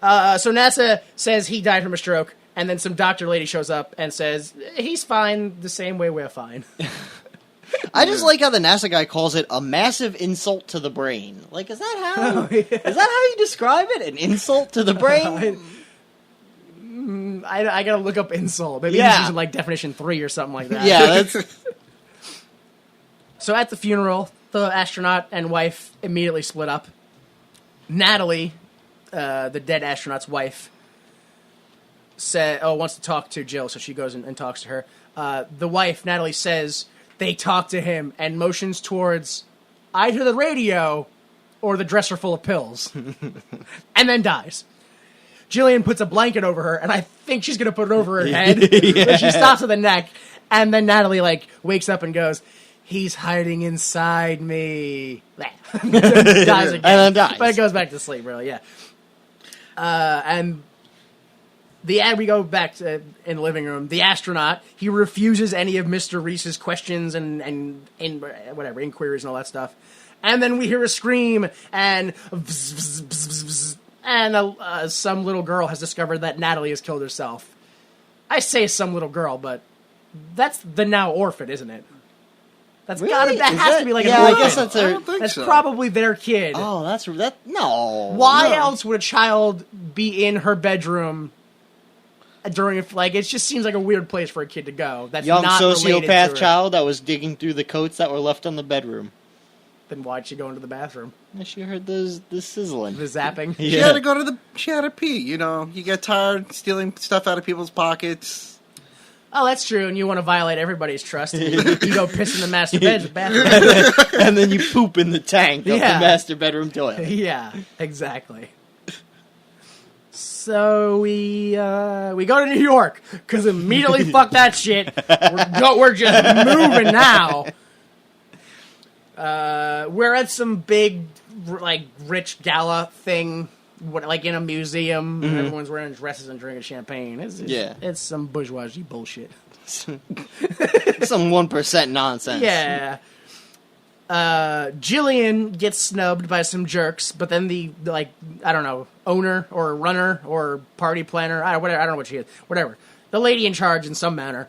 So NASA says he died from a stroke, and then some doctor lady shows up and says, he's fine the same way we're fine. I just like how the NASA guy calls it a massive insult to the brain. Like, is that how you describe it? An insult to the brain? I gotta look up insult. Maybe he's using like definition 3 or something like that. Yeah, that's... So at the funeral, the astronaut and wife immediately split up. Natalie, the dead astronaut's wife, wants to talk to Jill, so she goes and talks to her. The wife, Natalie, says they talk to him and motions towards either the radio or the dresser full of pills, and then dies. Jillian puts a blanket over her, and I think she's going to put it over her head, but she stops at the neck, and then Natalie, wakes up and goes, "He's hiding inside me." Dies again. And then dies. But it goes back to sleep, really, yeah. And we go back to in the living room. The astronaut, he refuses any of Mr. Reese's questions and whatever, inquiries and all that stuff. And then we hear a scream, and some little girl has discovered that Natalie has killed herself. I say some little girl, but that's the now orphan, isn't it? That has to be like an orphan. I guess that's I don't think so. Probably their kid. Oh, no. Why No. else would a child be in her bedroom during it just seems like a weird place for a kid to go. That's Young not related to sociopath her. child that was digging through the coats that were left on the bedroom. Then why'd she go into the bathroom? She heard the sizzling. The zapping. She had to go to she had to pee, you get tired stealing stuff out of people's pockets. Oh, that's true, and you want to violate everybody's trust. You go piss in the master bathroom. And then you poop in the tank of the master bedroom toilet. Yeah, exactly. So we go to New York, because immediately fuck that shit. We're just moving now. We're at some big, rich gala thing, in a museum. Mm-hmm. Everyone's wearing dresses and drinking champagne. It's some bourgeoisie bullshit. Some 1% nonsense. Yeah. Jillian gets snubbed by some jerks, but then the owner or runner or party planner, I don't know what she is, whatever, the lady in charge in some manner,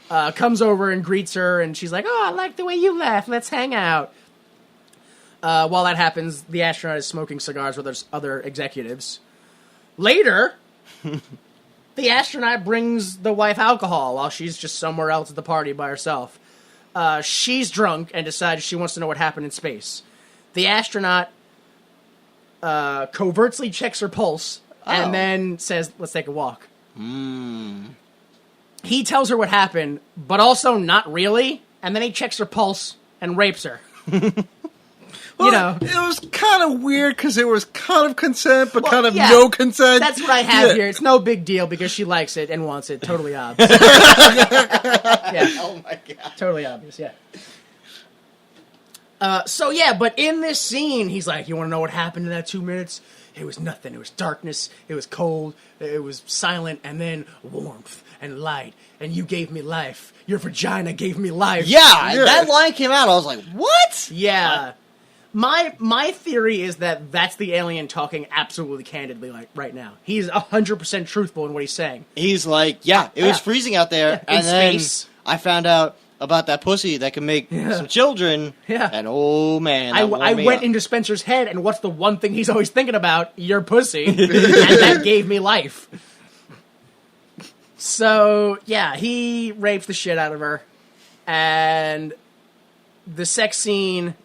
comes over and greets her, and she's like, "Oh, I like the way you laugh. Let's hang out." While that happens, the astronaut is smoking cigars with other executives. Later, the astronaut brings the wife alcohol while she's just somewhere else at the party by herself. She's drunk and decides she wants to know what happened in space. The astronaut covertly checks her pulse and then says, "Let's take a walk." He tells her what happened, but also not really, and then he checks her pulse and rapes her. Well, it was kind of weird because there was kind of consent, but yeah, no consent. That's what I have here. It's no big deal because she likes it and wants it. Totally obvious. Yeah. Oh my god. Totally obvious, yeah. But in this scene, he's like, "You want to know what happened in that 2 minutes? It was nothing. It was darkness. It was cold. It was silent. And then warmth and light. And you gave me life. Your vagina gave me life." Yeah, that line came out. I was like, what? Yeah. My theory is that that's the alien talking absolutely candidly right now. He's 100% truthful in what he's saying. He's like, it was freezing out there, in and then space. I found out about that pussy that can make some children, and oh man, I went into Spencer's head, and what's the one thing he's always thinking about? Your pussy. And that gave me life. So, he rapes the shit out of her, and the sex scene,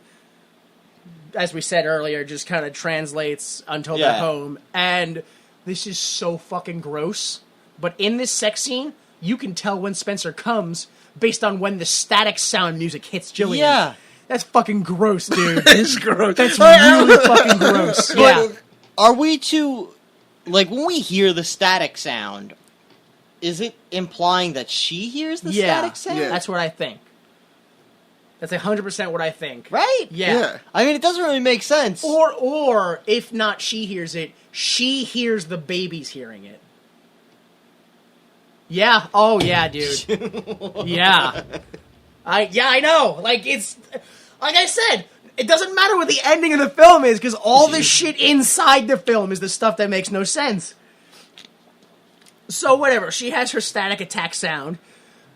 as we said earlier, just kind of translates until they're home. And this is so fucking gross. But in this sex scene, you can tell when Spencer comes based on when the static sound music hits Jillian. Yeah. That's fucking gross, dude. It's gross. That's really fucking gross. Yeah. Are we too... when we hear the static sound, is it implying that she hears the static sound? Yeah. That's what I think. That's 100% what I think. Right? Yeah. I mean, it doesn't really make sense. Or if not she hears it, she hears the babies hearing it. Yeah. Oh, yeah, dude. Yeah. I know. It's... Like I said, it doesn't matter what the ending of the film is, because all this shit inside the film is the stuff that makes no sense. So, whatever. She has her static attack sound.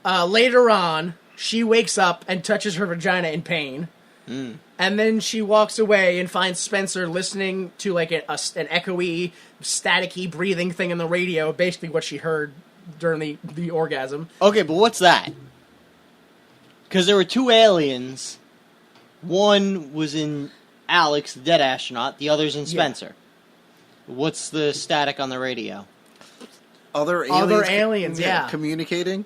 Later on, she wakes up and touches her vagina in pain. And then she walks away and finds Spencer listening to an echoey, staticky breathing thing in the radio, basically what she heard during the orgasm. Okay, but what's that? Because there were two aliens. One was in Alex, the dead astronaut. The other's in Spencer. What's the static on the radio? Other aliens, yeah. Communicating?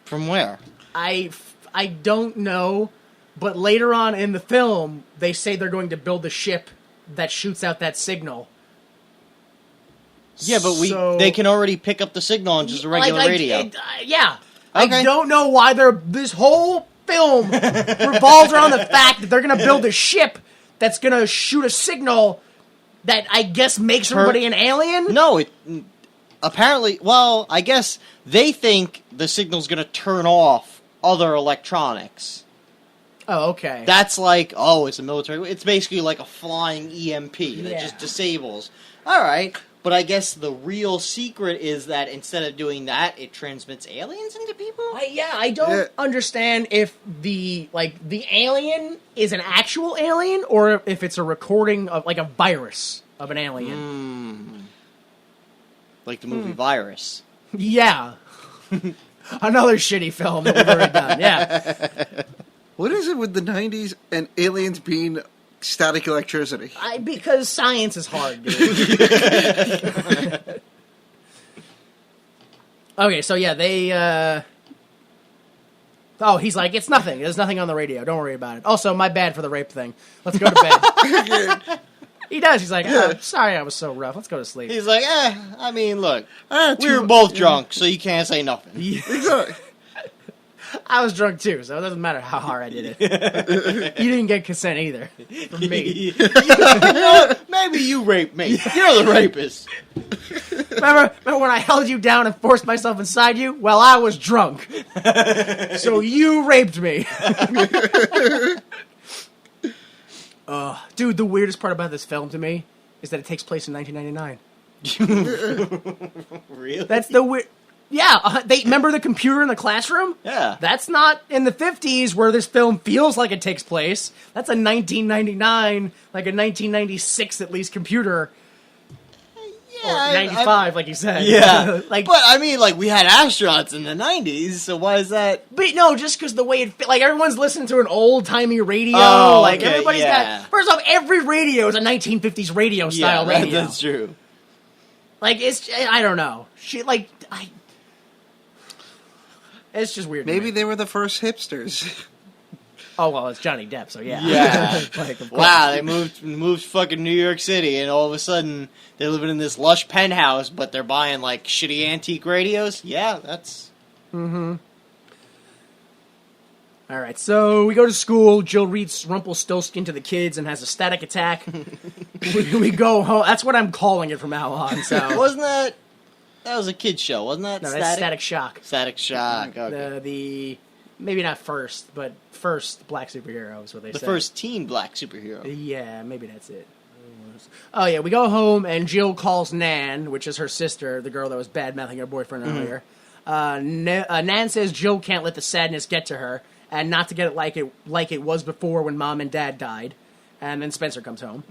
From where? I don't know, but later on in the film, they say they're going to build a ship that shoots out that signal. Yeah, but they can already pick up the signal on just a regular radio. Yeah. Okay. I don't know why this whole film revolves around the fact that they're going to build a ship that's going to shoot a signal that I guess makes everybody an alien? No, apparently, well, I guess they think the signal's going to turn off other electronics. Oh, okay. That's like, it's a military... It's basically like a flying EMP that just disables. All right, but I guess the real secret is that instead of doing that, it transmits aliens into people? I don't understand if the alien is an actual alien or if it's a recording of, like, a virus of an alien. Like the movie Virus. Yeah. Another shitty film that we've already done, yeah. What is it with the 90s and aliens being static electricity? Because science is hard, dude. Okay, so yeah, they... he's like, it's nothing. There's nothing on the radio. Don't worry about it. Also, my bad for the rape thing. Let's go to bed. He does. He's like, sorry I was so rough. Let's go to sleep. He's like, I mean, look, we were both drunk, so you can't say nothing. Exactly. I was drunk too, so it doesn't matter how hard I did it. You didn't get consent either from me. Maybe you raped me. You're the rapist. Remember when I held you down and forced myself inside you? Well, I was drunk. So you raped me. Dude, the weirdest part about this film to me is that it takes place in 1999. Really? That's the weird... Yeah, they remember the computer in the classroom? Yeah. That's not in the 50s where this film feels like it takes place. That's a 1999, like a 1996 at least computer. Yeah, or 95, like you said. Yeah. But I mean, we had astronauts in the 90s, so why is that? But no, just because the way it... everyone's listening to an old-timey radio. Oh, okay, everybody's got... First off, every radio is a 1950s radio-style radio. That's true. It's... I don't know. It's just weird. Maybe they were the first hipsters. Oh, well, it's Johnny Depp, so yeah. Yeah. Of course. Wow, they moved fucking New York City, and all of a sudden, they're living in this lush penthouse, but they're buying, shitty antique radios? Yeah, that's... Mm-hmm. All right, so we go to school. Jill reads Rumpelstiltskin to the kids and has a static attack. we go home. That's what I'm calling it from now on, so... Wasn't that... That was a kid's show, wasn't that? No, that's Static Shock. Static Shock, okay. The maybe not first, but first black superhero is what they said. The first teen black superhero. Yeah, maybe that's it. Oh, yeah, we go home, and Jill calls Nan, which is her sister, the girl that was bad-mouthing her boyfriend earlier. Nan says Jill can't let the sadness get to her, and not to get it like it was before when Mom and Dad died. And then Spencer comes home.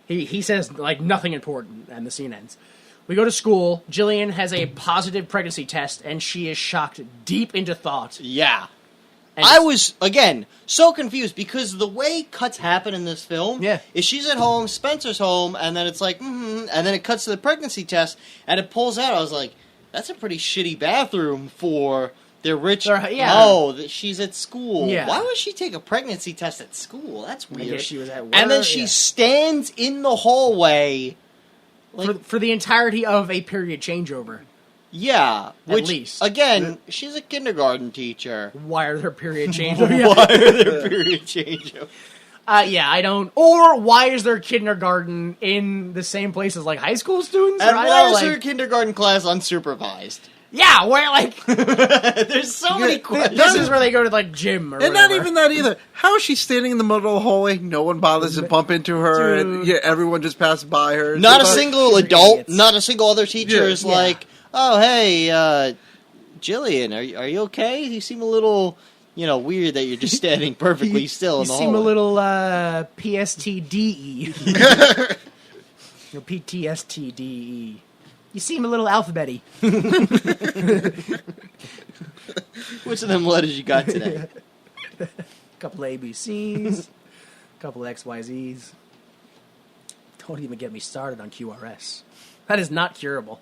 He says, nothing important, and the scene ends. We go to school. Jillian has a positive pregnancy test, and she is shocked deep into thought. Yeah. I was, again, so confused, because the way cuts happen in this film is she's at home, Spencer's home, and then it's and then it cuts to the pregnancy test, and it pulls out. I was like, that's a pretty shitty bathroom for their rich... she's at school. Yeah. Why would she take a pregnancy test at school? That's weird. I guess she was at work. And then she stands in the hallway... for the entirety of a period changeover. Yeah. At least. Again, she's a kindergarten teacher. Why are there period changeovers? Why are there period changeovers? I don't... Or why is there kindergarten in the same place as, high school students? And why is her kindergarten class unsupervised? Yeah, where, there's so many questions. This is where they go to, gym or and whatever. not even that either. How is she standing in the middle of the hallway? No one bothers to bump into her, and everyone just passes by her. Not a single adult, idiots. not a single other teacher is like, oh, hey, Jillian, are you okay? You seem a little, weird that you're just standing perfectly still in the hallway. You seem a little, PSTDE. PTSTDE. You seem a little alphabet-y. Which of them letters you got today? A couple ABCs, a couple XYZs. Don't even get me started on QRS. That is not curable.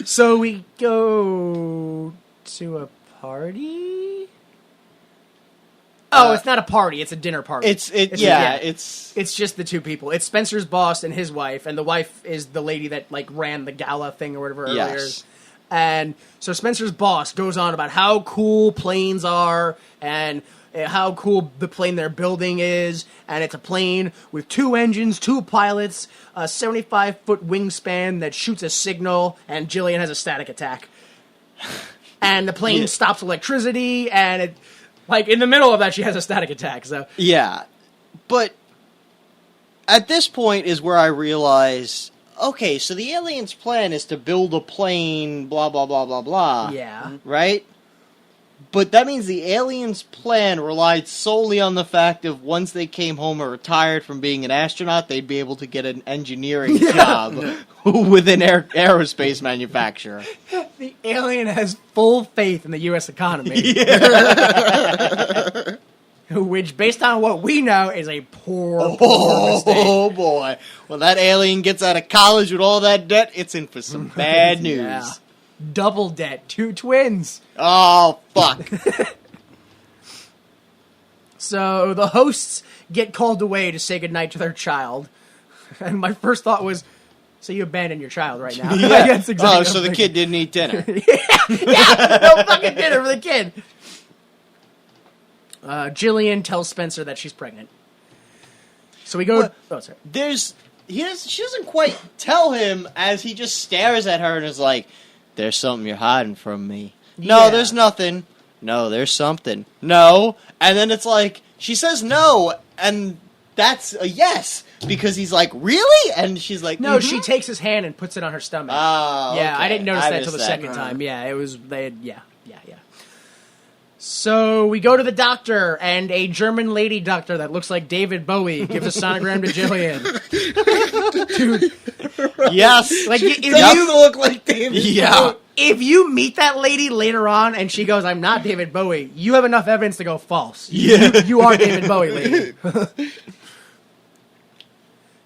So we go to a party. Oh, it's not a party. It's a dinner party. It's just the two people. It's Spencer's boss and his wife, and the wife is the lady that like ran the gala thing or whatever earlier. Yes. And so Spencer's boss goes on about how cool planes are and how cool the plane they're building is, and it's a plane with 2 engines, 2 pilots, a 75-foot wingspan that shoots a signal, and Jillian has a static attack. And the plane stops electricity, and it, like, in the middle of that, she has a static attack, so... Yeah. But at this point is where I realize, okay, so the aliens' plan is to build a plane, blah, blah, blah, blah, blah. Yeah. Right? But that means the aliens' plan relied solely on the fact of once they came home or retired from being an astronaut, they'd be able to get an engineering job with an aerospace manufacturer. The alien has full faith in the U.S. economy. Which, based on what we know, is a poor mistake. Oh, boy. When that alien gets out of college with all that debt, it's in for some bad news. Yeah. Double debt. 2 twins. Oh, fuck. So the hosts get called away to say goodnight to their child. And my first thought was, so you abandoned your child right now. Yeah. That's exactly so the kid didn't eat dinner. yeah, no fucking dinner for the kid. Jillian tells Spencer that she's pregnant. So we go... Well, oh, sorry. She doesn't quite tell him as he just stares at her and is like, there's something you're hiding from me. No, Yeah. there's nothing. No, there's something. No. And then it's like, she says no, and that's a yes. Because he's like, really? And she's like, No, she takes his hand and puts it on her stomach. Oh, Yeah, okay. I didn't notice that until the second time. Yeah, it was... Yeah. So we go to the doctor, and a German lady doctor that looks like David Bowie gives a sonogram to Jillian. Dude, yes. like if Doesn't you look like David. Yeah. if you meet that lady later on and she goes, "I'm not David Bowie," you have enough evidence to go false. Yeah. You are David Bowie, lady.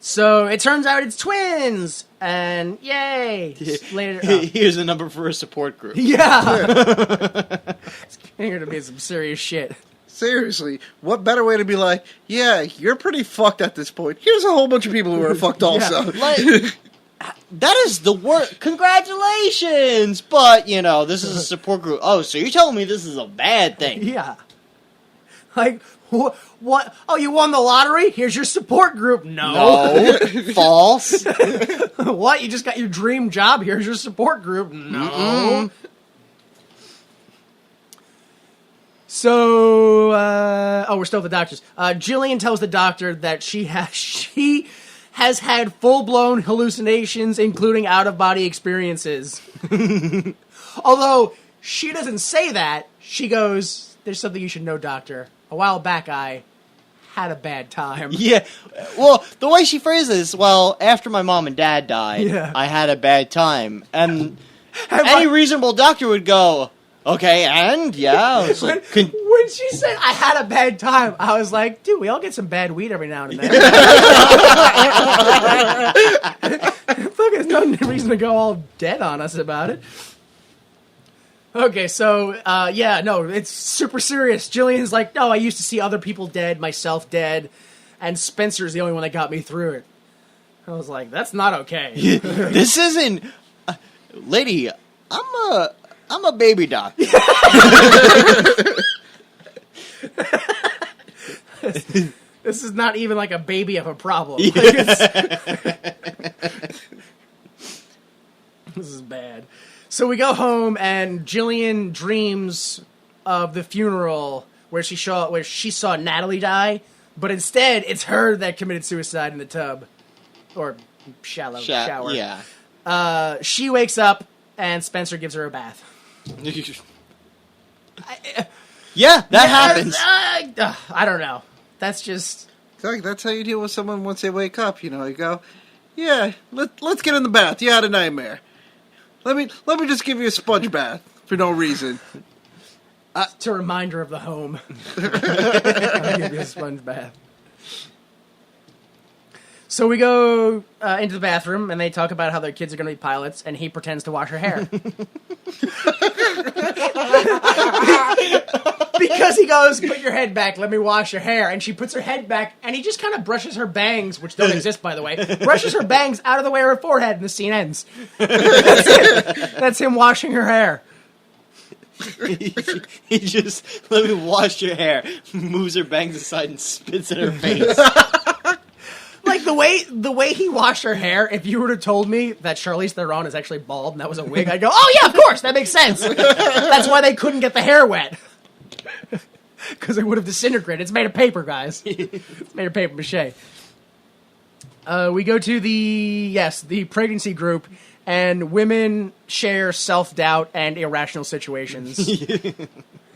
So it turns out it's twins, and yay! Later, Here's a number for a support group. yeah. It's going to be some serious shit. Seriously, what better way to be like, yeah, you're pretty fucked at this point. Here's a whole bunch of people who are fucked also. Like, that is the worst. Congratulations! But, this is a support group. Oh, so you're telling me this is a bad thing? Yeah. Like, what? Oh, you won the lottery? Here's your support group. No. False. What? You just got your dream job? Here's your support group. No. So, we're still at the doctor's. Jillian tells the doctor that she has had full-blown hallucinations, including out-of-body experiences. Although, she doesn't say that. She goes, there's something you should know, doctor. A while back, I had a bad time. Yeah. Well, the way she phrases, after my mom and dad died, I had a bad time. And any reasonable doctor would go, okay, and? Yeah. It's like, when she said, I had a bad time, I was like, dude, we all get some bad weed every now and then. Fuck, there's no reason to go all dead on us about it. Okay, so, it's super serious. Jillian's like, no, I used to see other people dead, myself dead, and Spencer's the only one that got me through it. I was like, that's not okay. This isn't... lady, I'm a baby doctor. This is not even like a baby of a problem. Yeah. This is bad. So we go home, and Jillian dreams of the funeral where she saw Natalie die, but instead it's her that committed suicide in the tub or shower. Yeah. She wakes up, and Spencer gives her a bath. Yeah, that happens. I don't know. That's just... That's how you deal with someone once they wake up. You go, yeah, let's get in the bath. You had a nightmare. Let me just give you a sponge bath for no reason. It's a reminder of the home. I'll give you a sponge bath. So we go into the bathroom, and they talk about how their kids are going to be pilots, and he pretends to wash her hair. Because he goes, put your head back, let me wash your hair. And she puts her head back, and he just kind of brushes her bangs, which don't exist, by the way, brushes her bangs out of the way of her forehead, and the scene ends. That's it. That's him washing her hair. He just, let me wash your hair, moves her bangs aside and spits in her face. Like, the way he washed her hair, if you would have told me that Charlize Theron is actually bald and that was a wig, I'd go, oh yeah, of course, that makes sense. That's why they couldn't get the hair wet. Because it would have disintegrated. It's made of paper, guys. It's made of paper mache. We go to the pregnancy group, and women share self-doubt and irrational situations.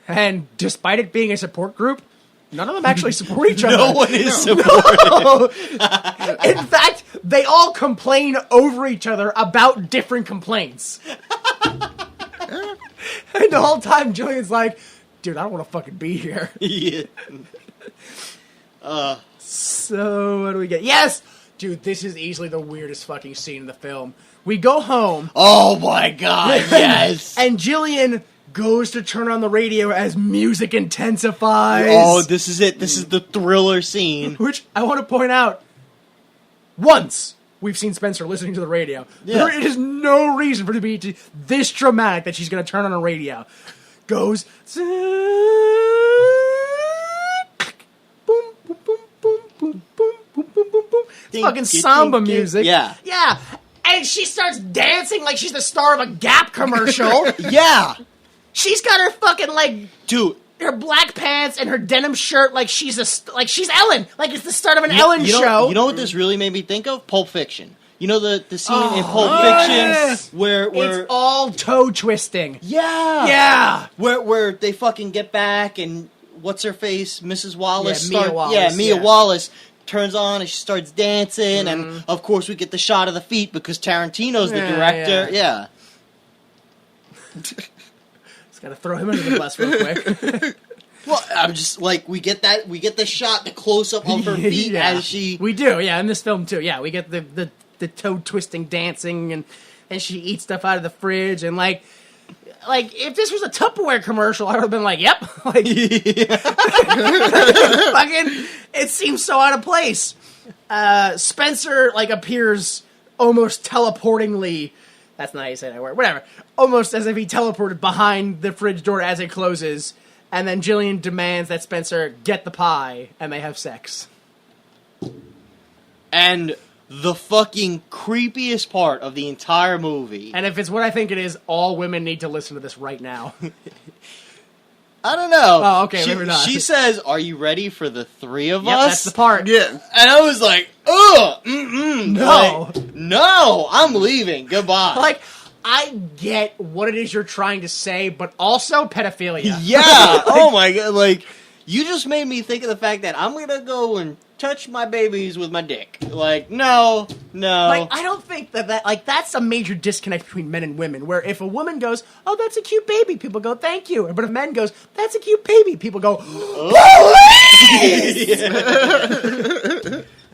And despite it being a support group, none of them actually support each other. No one is supportive. No. In fact, they all complain over each other about different complaints. And the whole time, Jillian's like, dude, I don't want to fucking be here. Yeah. So, what do we get? Yes! Dude, this is easily the weirdest fucking scene in the film. We go home. Oh my god, yes! And Jillian goes to turn on the radio as music intensifies. Oh, this is it. This is the thriller scene. Which, I want to point out, once we've seen Spencer listening to the radio. Yeah. There is no reason for it to be this dramatic that she's going to turn on a radio. Goes... Boom, boom, boom, boom, boom, boom, boom, boom, boom, boom. It's fucking samba music. Yeah. Yeah. And she starts dancing like she's the star of a Gap commercial. Yeah! She's got her fucking, like... Dude. Her black pants and her denim shirt like she's Ellen. Like it's the start of an Ellen show. You know what this really made me think of? Pulp Fiction. You know the scene in Pulp yes. Fiction where it's all toe twisting. Yeah. Yeah. Where they fucking get back and what's her face? Mrs. Wallace. Yeah, Mia Wallace. Wallace turns on and she starts dancing and of course we get the shot of the feet because Tarantino's the director. Yeah. Gotta throw him under the bus real quick. Well, I'm just like we get the shot, the close up of her feet as she. We do, yeah, in this film too. Yeah, we get the toe twisting dancing and she eats stuff out of the fridge and like if this was a Tupperware commercial, I would have been like, yep, like fucking. It seems so out of place. Spencer like appears almost teleportingly. That's not how you say that word. Whatever. Almost as if he teleported behind the fridge door as it closes, and then Jillian demands that Spencer get the pie, and they have sex. And the fucking creepiest part of the entire movie. And if it's what I think it is, all women need to listen to this right now. I don't know. Oh, okay, maybe not. She says, "Are you ready for the three of Yep, us?" that's the part. Yeah. And I was like, "Ugh, No. like, no, I'm leaving. Goodbye." Like, I get what it is you're trying to say, but also pedophilia. yeah. Oh my god. Like, you just made me think of the fact that I'm gonna go and touch my babies with my dick. Like, no. Like, I don't think that like, that's a major disconnect between men and women, where if a woman goes, oh, that's a cute baby, people go, thank you. But if a man goes, that's a cute baby, people go, police!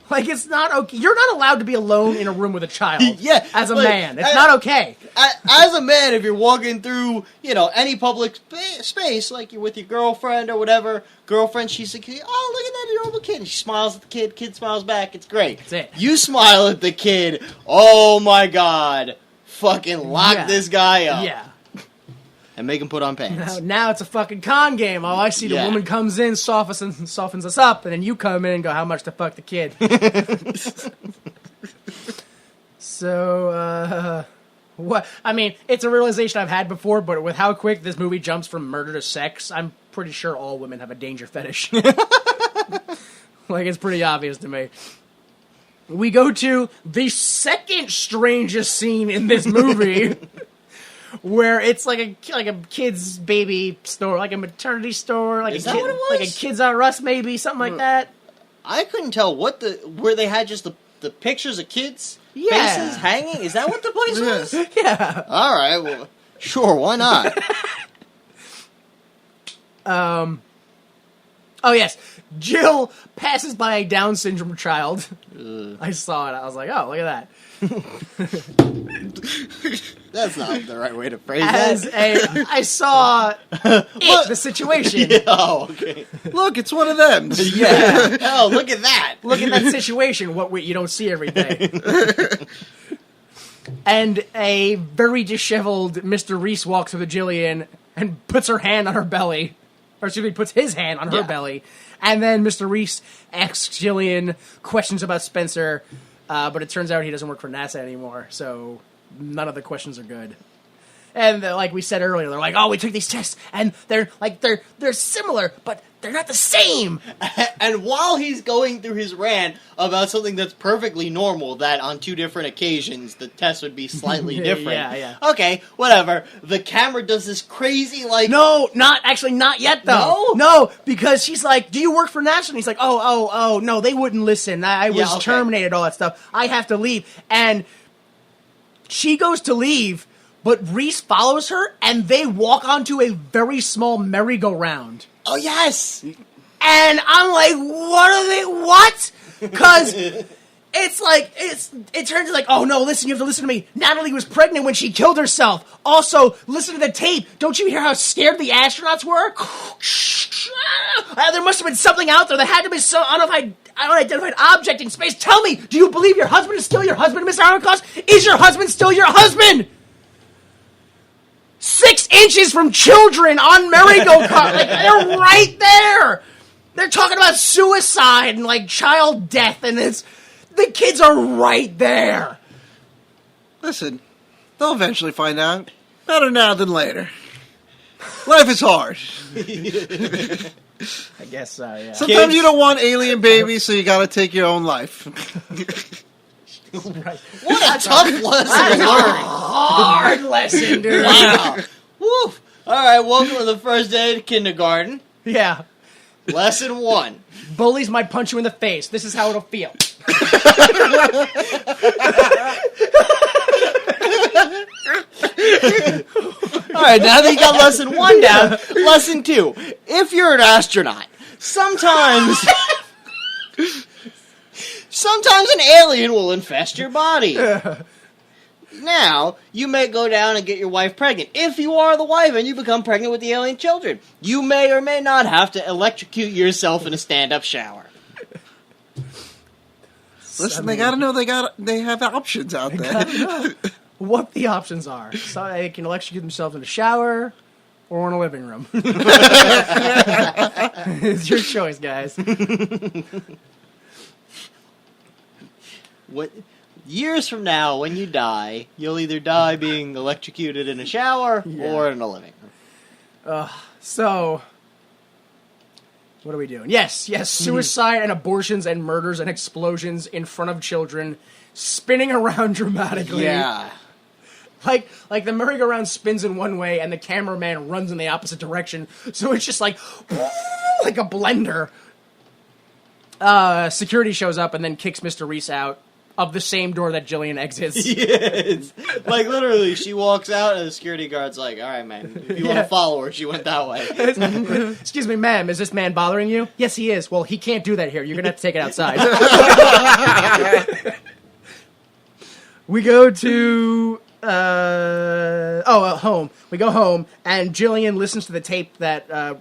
Like, it's not okay. You're not allowed to be alone in a room with a child. Yeah, as a like, man. It's not okay. As a man, if you're walking through, any public space, like you're with your girlfriend or whatever, girlfriend, she's like, oh, look at that adorable kid. And she smiles at the kid smiles back. It's great. That's it. You smile at the kid, oh my god, fucking lock this guy up. Yeah. And make him put on pants. Now it's a fucking con game. Oh, I see the woman comes in, softens us up, and then you come in and go, how much to fuck the kid? So, what? I mean, it's a realization I've had before, but with how quick this movie jumps from murder to sex, I'm pretty sure all women have a danger fetish. Like, it's pretty obvious to me. We go to the second strangest scene in this movie. Where it's like a kid's baby store, like a maternity store, like Is that what it was? like a Kids R Us, maybe something like that. I couldn't tell where they had just the pictures of kids' Yeah. faces hanging. Is that what the place was? Yeah. All right, well, sure, why not? Oh, yes. Jill passes by a Down syndrome child. I saw it. I was like, oh, look at that. That's not the right way to phrase I saw the situation. Yeah, oh, okay. Look, it's one of them. Yeah. Oh, look at that. Look at that situation, what you don't see every day. And a very disheveled Mr. Reese walks up to Jillian and puts her hand on her belly. Or excuse me, puts his hand on her belly. And then Mr. Reese asks Jillian questions about Spencer, but it turns out he doesn't work for NASA anymore, so none of the questions are good. And like we said earlier, they're like, oh, we took these tests, and they're similar, but they're not the same. And while he's going through his rant about something that's perfectly normal, that on 2 different occasions the test would be slightly different. Yeah. Okay, whatever. The camera does this crazy, like... No, not yet, though. No, because she's like, do you work for NASA? And he's like, oh, no, they wouldn't listen. I was terminated, all that stuff. I have to leave. And she goes to leave, but Reese follows her, and they walk onto a very small merry-go-round. Oh, yes! And I'm like, what? Because it's like, it turns like, oh no, listen, you have to listen to me. Natalie was pregnant when she killed herself. Also, listen to the tape. Don't you hear how scared the astronauts were? There must have been something out there. There had to be some unidentified object in space. Tell me, do you believe your husband is still your husband, Mr. Ironclaws? Is your husband still your husband? 6 inches from children on merry-go-kart. Like, they're right there. They're talking about suicide and, like, child death, and the kids are right there. Listen, they'll eventually find out. Better now than later. Life is hard. I guess so, yeah. Sometimes you don't want alien babies, so you gotta take your own life. Right. What a tough lesson to learn. Hard lesson, dude. Wow. Woof. All right, welcome to the first day of kindergarten. Yeah. Lesson 1. Bullies might punch you in the face. This is how it'll feel. All right, now that you got lesson 1 down, lesson 2. If you're an astronaut, sometimes an alien will infest your body. Now, you may go down and get your wife pregnant. If you are the wife and you become pregnant with the alien children, you may or may not have to electrocute yourself in a stand-up shower. Listen, they gotta know they have options out there. What the options are. So they can electrocute themselves in a shower or in a living room. It's your choice, guys. What years from now, when you die, you'll either die being electrocuted in a shower or in a living room. So, what are we doing? Yes, suicide and abortions and murders and explosions in front of children, spinning around dramatically. Yeah. Like the merry-go-round spins in one way and the cameraman runs in the opposite direction, so it's just like a blender. Security shows up and then kicks Mr. Reese out of the same door that Jillian exits. Yes. Like, literally, she walks out and the security guard's like, all right, man, if you want to follow her, she went that way. Excuse me, ma'am, is this man bothering you? Yes, he is. Well, he can't do that here. You're going to have to take it outside. We go to... home. We go home, and Jillian listens to the tape that...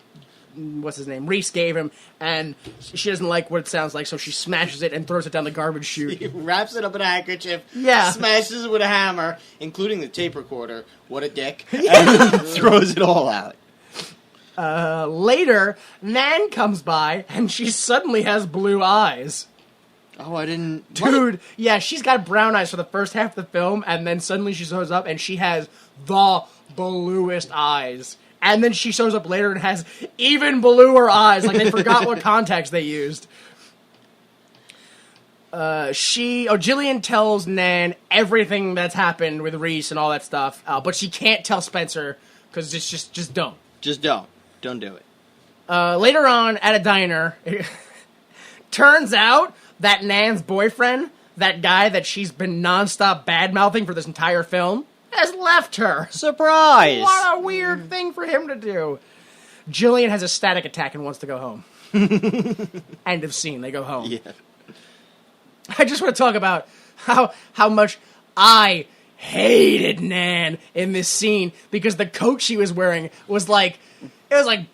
what's his name? Reese gave him, and she doesn't like what it sounds like, so she smashes it and throws it down the garbage chute. He wraps it up in a handkerchief, Yeah. smashes it with a hammer, including the tape recorder, what a dick, and throws it all out. Later, Nan comes by, and she suddenly has blue eyes. Oh, I didn't... Dude, yeah, she's got brown eyes for the first half of the film, and then suddenly she shows up, and she has the bluest eyes. And then she shows up later and has even bluer eyes, like they forgot what contacts they used. Jillian tells Nan everything that's happened with Reese and all that stuff, but she can't tell Spencer, because it's just don't. Just don't. Don't do it. Later on, at a diner, it turns out that Nan's boyfriend, that guy that she's been nonstop bad-mouthing for this entire film, has left her. Surprise! What a weird thing for him to do. Jillian has a static attack and wants to go home. End of scene. They go home. Yeah. I just want to talk about how much I hated Nan in this scene because the coat she was wearing was like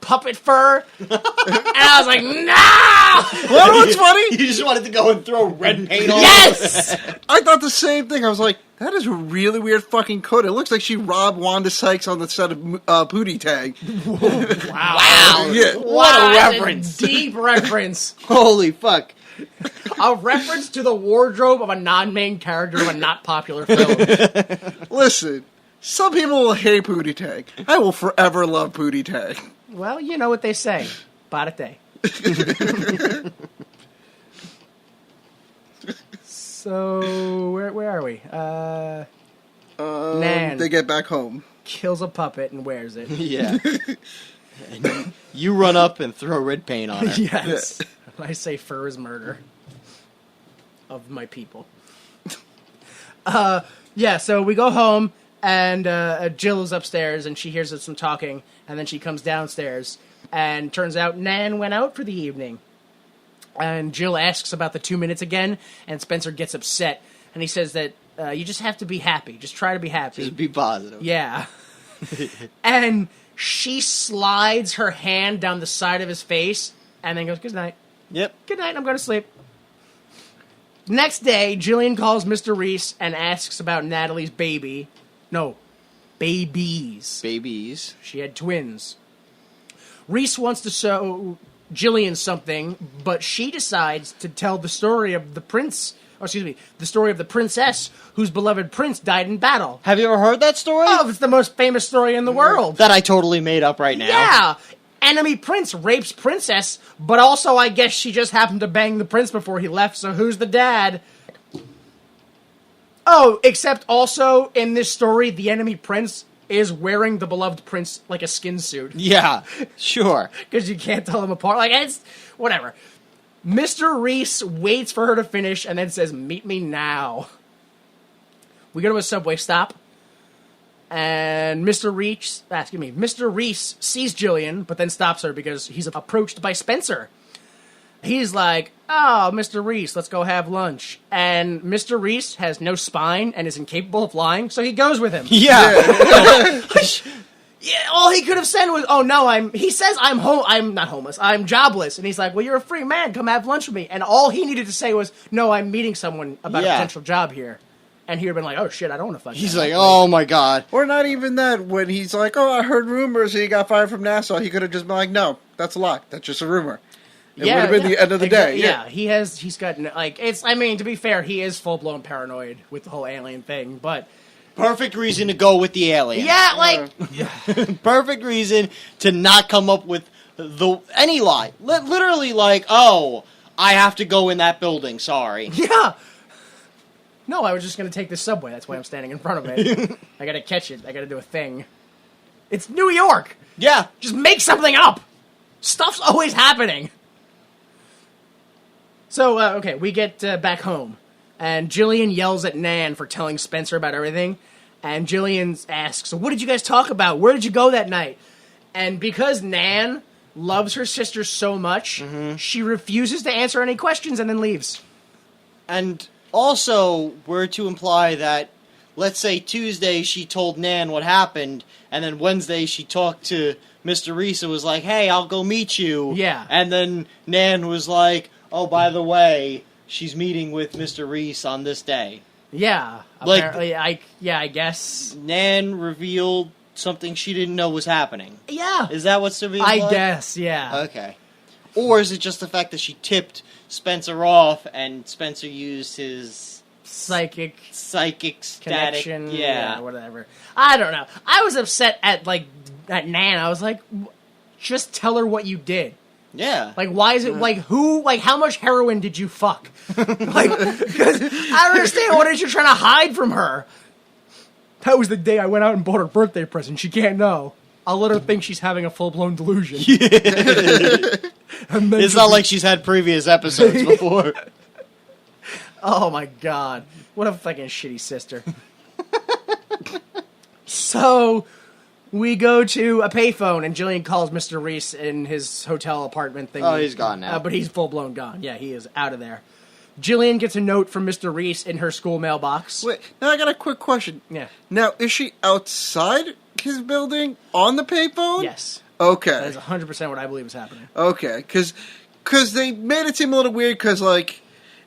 puppet fur, and I was like, no! Well, what's funny? You just wanted to go and throw red paint on. Yes! I thought the same thing. I was like, that is a really weird fucking coat. It looks like she robbed Wanda Sykes on the set of Pootie Tag. Wow. Yeah. What a That's reference. Deep reference. Holy fuck. A reference to the wardrobe of a non-main character of a not popular film. Listen, some people will hate Pootie Tag. I will forever love Pootie Tag. Well, you know what they say. Bada day. So, where are we? Nan They get back home. kills a puppet and wears it. Yeah. And you run up and throw red paint on her. Yes. I say fur is murder of my people. Yeah, so we go home, and Jill is upstairs, and she hears some talking, and then she comes downstairs, and turns out Nan went out for the evening. And Jill asks about the 2 minutes again, and Spencer gets upset, and he says that you just have to be happy. Just try to be happy. Just be positive. Yeah. And she slides her hand down the side of his face, and then goes, good night. Yep. Good night, I'm going to sleep. Next day, Jillian calls Mr. Reese and asks about Natalie's baby. No, babies. Babies. She had twins. Reese wants to show Jillian something, but she decides to tell the story of the the story of the princess whose beloved prince died in battle. Have you ever heard that story? Oh, it's the most famous story in the world. That I totally made up right now. Yeah! Enemy prince rapes princess, but also I guess she just happened to bang the prince before he left, so who's the dad? Oh, except also in this story, the enemy prince is wearing the beloved prince like a skin suit. Yeah, sure. Because you can't tell them apart. Like, it's... whatever. Mr. Reese waits for her to finish and then says, meet me now. We go to a subway stop. And Mr. Reese sees Jillian, but then stops her because he's approached by Spencer. He's like, oh, Mr. Reese, let's go have lunch. And Mr. Reese has no spine and is incapable of lying, so he goes with him. Yeah. Yeah, all he could have said was, oh no, he says I'm not homeless, I'm jobless. And he's like, well, you're a free man, come have lunch with me. And all he needed to say was, no, I'm meeting someone about a potential job here. And he would have been like, oh shit, I don't want to fuck He's that like, up. oh my god. Or not even that. When he's like, oh, I heard rumors that he got fired from NASA, he could have just been like, no, that's a lie. That's just a rumor. It would have been the end of the day. Yeah, he's got, like, to be fair, he is full-blown paranoid with the whole alien thing, but... Perfect reason to go with the alien. Yeah, like... Perfect reason to not come up with any lie. Literally like, oh, I have to go in that building, sorry. Yeah! No, I was just going to take the subway, that's why I'm standing in front of it. I gotta catch it, I gotta do a thing. It's New York! Yeah. Just make something up! Stuff's always happening! So, okay, we get back home, and Jillian yells at Nan for telling Spencer about everything, and Jillian asks, so what did you guys talk about? Where did you go that night? And because Nan loves her sister so much, she refuses to answer any questions and then leaves. And also, we're to imply that, let's say Tuesday she told Nan what happened, and then Wednesday she talked to Mr. Reese and was like, hey, I'll go meet you. Yeah. And then Nan was like, oh, by the way, she's meeting with Mr. Reese on this day. Yeah, Like- apparently, I guess. Nan revealed something she didn't know was happening. Yeah. Is that what's to be I implied? guess, yeah. Okay. Or is it just the fact that she tipped Spencer off and Spencer used his Psychic static connection, yeah. whatever. I don't know. I was upset at Nan. I was like, just tell her what you did. Yeah. Like, why is it, how much heroin did you fuck? Because I don't understand, what is you trying to hide from her? That was the day I went out and bought her birthday present. She can't know. I'll let her think she's having a full-blown delusion. And then It's not like she's had previous episodes before. Oh my god. What a fucking shitty sister. So, we go to a payphone, and Jillian calls Mr. Reese in his hotel apartment thing. Oh, he's gone now. But he's full-blown gone. Yeah, he is out of there. Jillian gets a note from Mr. Reese in her school mailbox. Wait, now I got a quick question. Yeah. Now, is she outside his building on the payphone? Yes. Okay. That is 100% what I believe is happening. Okay, because they made it seem a little weird because, like,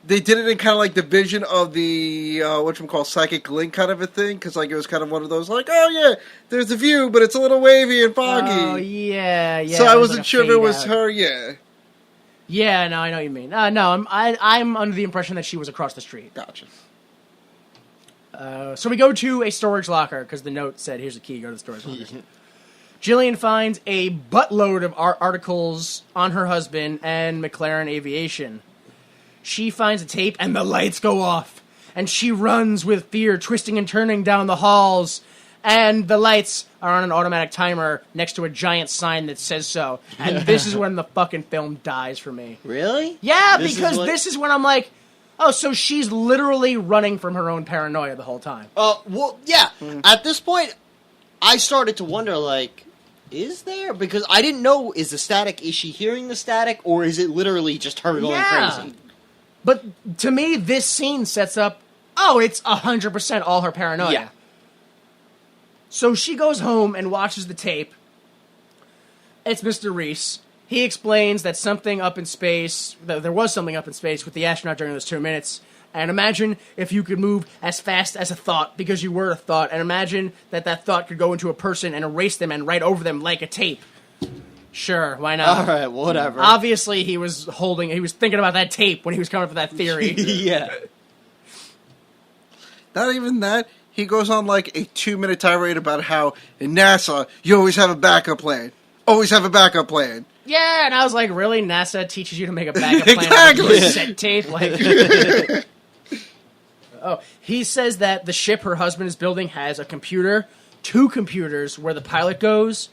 they did it in kind of like the vision of the, whatchamacallit, psychic link kind of a thing, because, like, it was kind of one of those, like, oh, yeah, there's a view, but it's a little wavy and foggy. Oh, yeah. So I wasn't like sure if it was fade out. her, yeah. Yeah, no, I know what you mean. No, I'm under the impression that she was across the street. Gotcha. So we go to a storage locker, because the note said, here's the key, go to the storage locker. Jillian finds a buttload of articles on her husband and McLaren Aviation. She finds a tape, and the lights go off. And she runs with fear, twisting and turning down the halls. And the lights are on an automatic timer next to a giant sign that says so. And this is when the fucking film dies for me. Really? Yeah, This because is this is when I'm like, oh, so she's literally running from her own paranoia the whole time. Well, yeah. At this point, I started to wonder, like, is there? Because I didn't know, is she hearing the static, or is it literally just her going crazy? But to me, this scene sets up, oh, it's 100% all her paranoia. Yeah. So she goes home and watches the tape. It's Mr. Reese. He explains that something up in space, that there was something up in space with the astronaut during those 2 minutes. And imagine if you could move as fast as a thought, because you were a thought, and imagine that thought could go into a person and erase them and write over them like a tape. Sure, why not? All right, whatever. Obviously, he was thinking about that tape when he was coming up with that theory. Yeah. Not even that. He goes on like a 2-minute tirade about how in NASA you always have a backup plan. Always have a backup plan. Yeah, and I was like, really? NASA teaches you to make a backup plan Exactly. on a cassette tape? Like, oh, he says that the ship her husband is building has a computer, 2 computers where the pilot goes,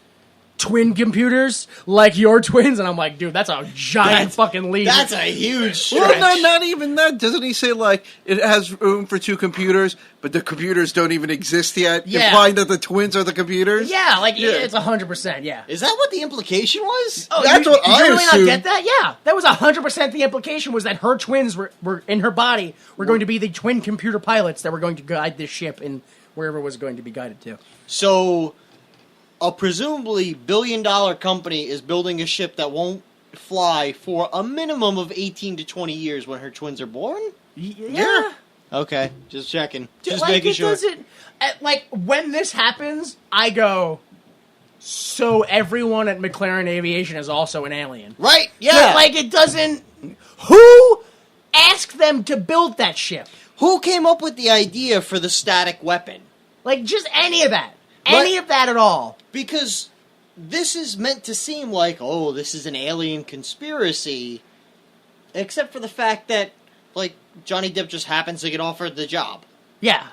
twin computers, like your twins, and I'm like, dude, that's a giant fucking leap. That's a huge stretch. Well, no, not even that. Doesn't he say, like, it has room for 2 computers, but the computers don't even exist yet? Yeah. Implying that the twins are the computers? Yeah, like, Yeah. it's 100%, yeah. Is that what the implication was? Oh, That's what did I you really assumed. not get that? Yeah, that was 100% the implication, was that her twins were in her body were going to be the twin computer pilots that were going to guide this ship in wherever it was going to be guided to. So, a presumably billion-dollar company is building a ship that won't fly for a minimum of 18 to 20 years when her twins are born? Yeah. Okay, just checking. Just like, making it sure. doesn't, like, when this happens, I go, so everyone at McLaren Aviation is also an alien. Right, yeah. Like, it doesn't... Who asked them to build that ship? Who came up with the idea for the static weapon? Like, just any of that. Any of that at all. Because this is meant to seem like, oh, this is an alien conspiracy, except for the fact that, like, Johnny Depp just happens to get offered the job. Yeah.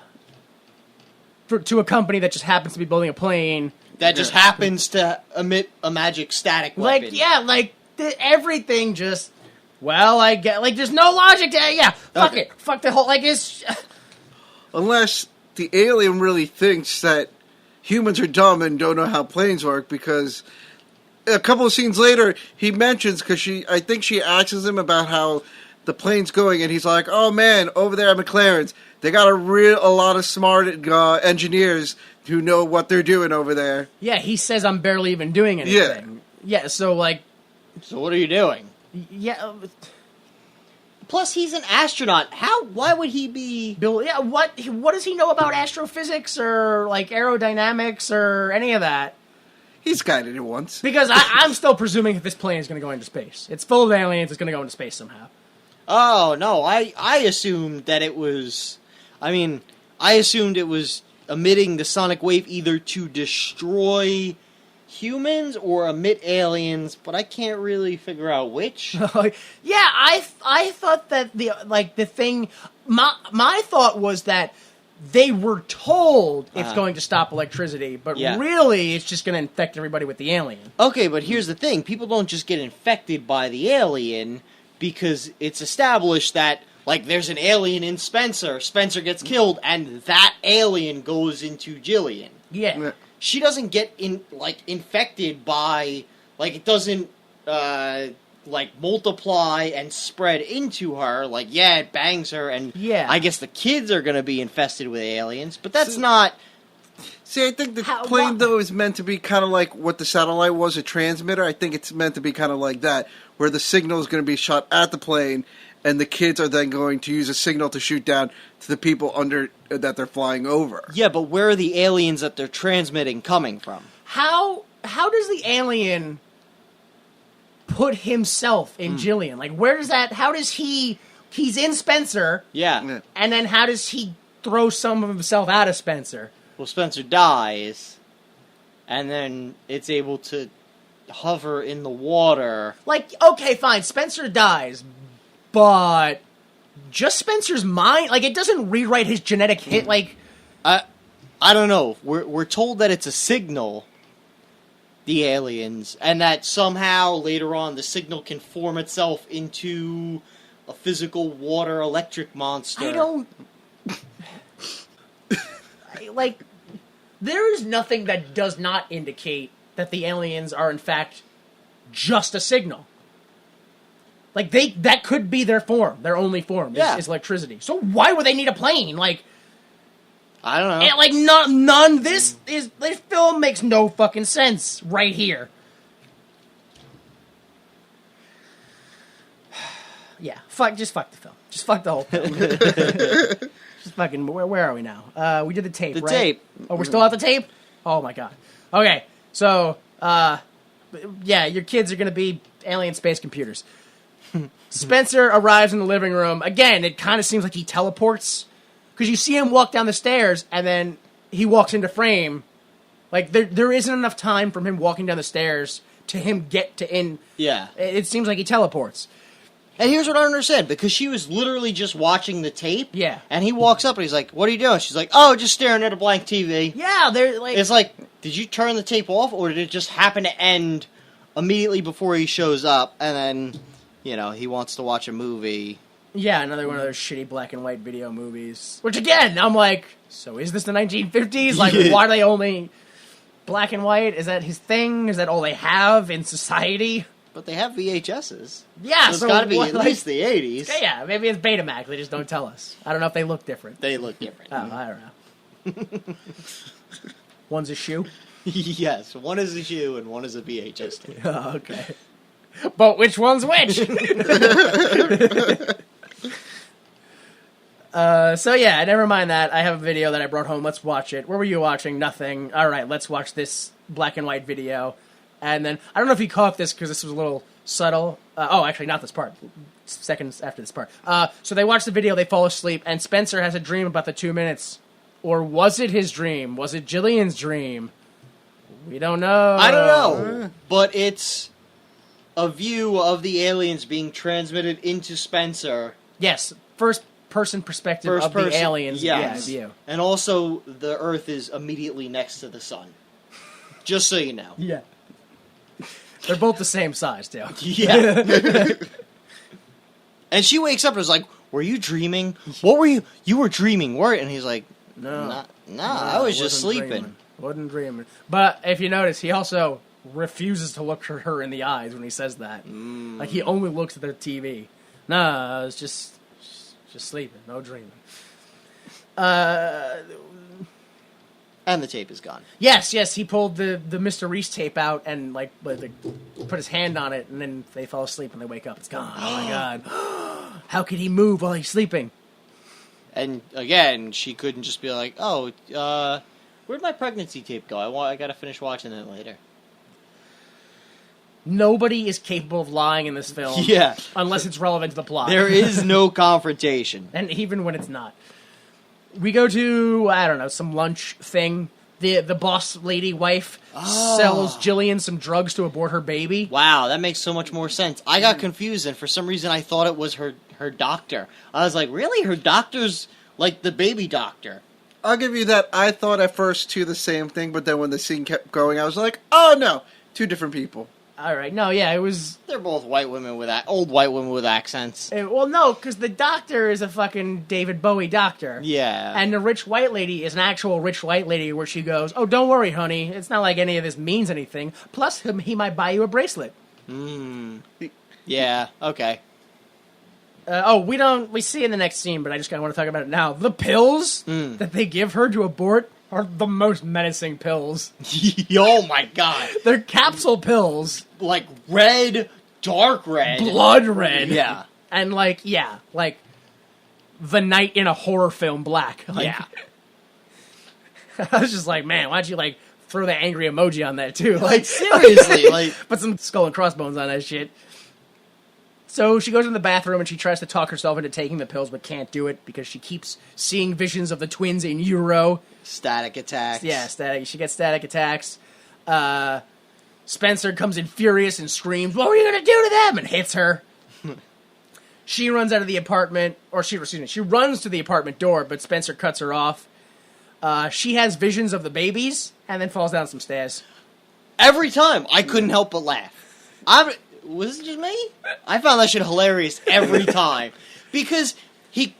To a company that just happens to be building a plane. That just happens to emit a magic static weapon. Like, yeah, like, everything just... Well, I get... Like, there's no logic to... Yeah, fuck Okay. it. Fuck the whole... Like, it's... Unless the alien really thinks that humans are dumb and don't know how planes work, because a couple of scenes later, he mentions, because I think she asks him about how the plane's going, and he's like, oh man, over there at McLaren's, they got a lot of smart engineers who know what they're doing over there. Yeah, he says I'm barely even doing anything. Yeah, so, like... So what are you doing? Yeah... Plus, he's an astronaut. Why would he be... Bill, yeah, what does he know about astrophysics or, like, aerodynamics or any of that? He's guided it once. Because I'm still presuming that this plane is going to go into space. It's full of aliens. It's going to go into space somehow. Oh, no, I assumed that it was... I assumed it was emitting the sonic wave either to destroy humans or emit aliens, but I can't really figure out which. Yeah, I thought that the thing... My thought was that they were told it's going to stop electricity, but really it's just going to infect everybody with the alien. Okay, but here's the thing. People don't just get infected by the alien because it's established that, like, there's an alien in Spencer. Spencer gets killed, and that alien goes into Jillian. Yeah. she doesn't get infected by, like, it doesn't multiply and spread into her. Like, yeah, it bangs her, and I guess the kids are going to be infested with aliens, but that's not. See, I think the plane, though, is meant to be kind of like what the satellite was, a transmitter. I think it's meant to be kind of like that, where the signal is going to be shot at the plane, and the kids are then going to use a signal to shoot down to the people under that they're flying over. Yeah, but where are the aliens that they're transmitting coming from? How does the alien put himself in Jillian? Like, where does that... How does he's in Spencer. Yeah. And then how does he throw some of himself out of Spencer? Well, Spencer dies, and then it's able to hover in the water. Like, okay, fine, Spencer dies, but just Spencer's mind? Like, it doesn't rewrite his genetic hit, like... I don't know. We're told that it's a signal, the aliens, and that somehow later on the signal can form itself into a physical water electric monster. I don't... Like, there is nothing that does not indicate that the aliens are, in fact, just a signal. Like, that could be their form, their only form, is electricity. So why would they need a plane? Like, I don't know. And, like, this film makes no fucking sense right here. Yeah, just fuck the film. Just fuck the whole film. Just fucking, where are we now? We did the tape, right? The tape. Oh, we're still at the tape? Oh my god. Okay, so, yeah, your kids are gonna be alien space computers. Spencer arrives in the living room. Again, it kind of seems like he teleports. Because you see him walk down the stairs, and then he walks into frame. Like, there isn't enough time from him walking down the stairs to him get to in. Yeah. It seems like he teleports. And here's what I don't understand, because she was literally just watching the tape. Yeah. And he walks up and he's like, "What are you doing?" She's like, "Oh, just staring at a blank TV." Yeah, they're like... It's like, did you turn the tape off, or did it just happen to end immediately before he shows up, and then, he wants to watch a movie? Yeah, another one of those shitty black and white video movies. Which, again, I'm like, so is this the 1950s? Like, why are they only black and white? Is that his thing? Is that all they have in society? But they have VHSs. Yeah, so it's got to be at least the 80s. Yeah, maybe it's Betamax. They just don't tell us. I don't know if they look different. They look different. Oh, I don't know. One's a shoe? Yes, one is a shoe and one is a VHS tape. Oh, okay. But which one's which? So yeah, never mind that. I have a video that I brought home. Let's watch it. What were you watching? Nothing. All right, let's watch this black and white video. And then, I don't know if you caught this because this was a little subtle. Actually, not this part. Seconds after this part. So they watch the video, they fall asleep, and Spencer has a dream about the 2 minutes. Or was it his dream? Was it Jillian's dream? We don't know. I don't know. But it's a view of the aliens being transmitted into Spencer. Yes, first-person perspective of the aliens. Yes. Yeah, view. And also, the Earth is immediately next to the sun. Just so you know. Yeah. They're both the same size, too. Yeah. And she wakes up and is like, "Were you dreaming? What were you? You were dreaming, weren't?" And he's like, No, I was just sleeping. Wasn't dreaming. But if you notice, he also refuses to look her in the eyes when he says that. Like, he only looks at the TV. No, I was just sleeping, no dreaming. And the tape is gone. Yes, he pulled the Mr. Reese tape out and, like, put his hand on it, and then they fall asleep and they wake up. It's gone. Oh, my God. How could he move while he's sleeping? And, again, she couldn't just be like, "Oh, where'd my pregnancy tape go? I gotta finish watching it later." Nobody is capable of lying in this film. Yeah. Unless it's relevant to the plot. There is no confrontation. And even when it's not. We go to, I don't know, some lunch thing. The boss lady wife sells Jillian some drugs to abort her baby. Wow, that makes so much more sense. I got confused, and for some reason I thought it was her doctor. I was like, really? Her doctor's like the baby doctor. I'll give you that. I thought at first, too, the same thing, but then when the scene kept going, I was like, oh, no, two different people. All right. No, yeah, it was... They're both white women with old white women with accents. Well, no, because the doctor is a fucking David Bowie doctor. Yeah. And the rich white lady is an actual rich white lady where she goes, oh, don't worry, honey. It's not like any of this means anything. Plus, he might buy you a bracelet. Yeah, okay. We see in the next scene, but I just kind of want to talk about it now. The pills that they give her to abort are the most menacing pills. Oh my god. They're capsule pills. Like red, dark red. Blood red. Yeah. And like the night in a horror film black. Like, yeah. I was just like, man, why don't you like throw the angry emoji on that too? Like seriously, like put some skull and crossbones on that shit. So she goes in the bathroom and she tries to talk herself into taking the pills, but can't do it because she keeps seeing visions of the twins in utero. Static attacks. Yeah, static. She gets static attacks. Spencer comes in furious and screams, "What were you going to do to them?" and hits her. She runs out of the apartment, or she runs to the apartment door, but Spencer cuts her off. She has visions of the babies and then falls down some stairs. Every time, I couldn't help but laugh. Was it just me? I found that shit hilarious every time. Because he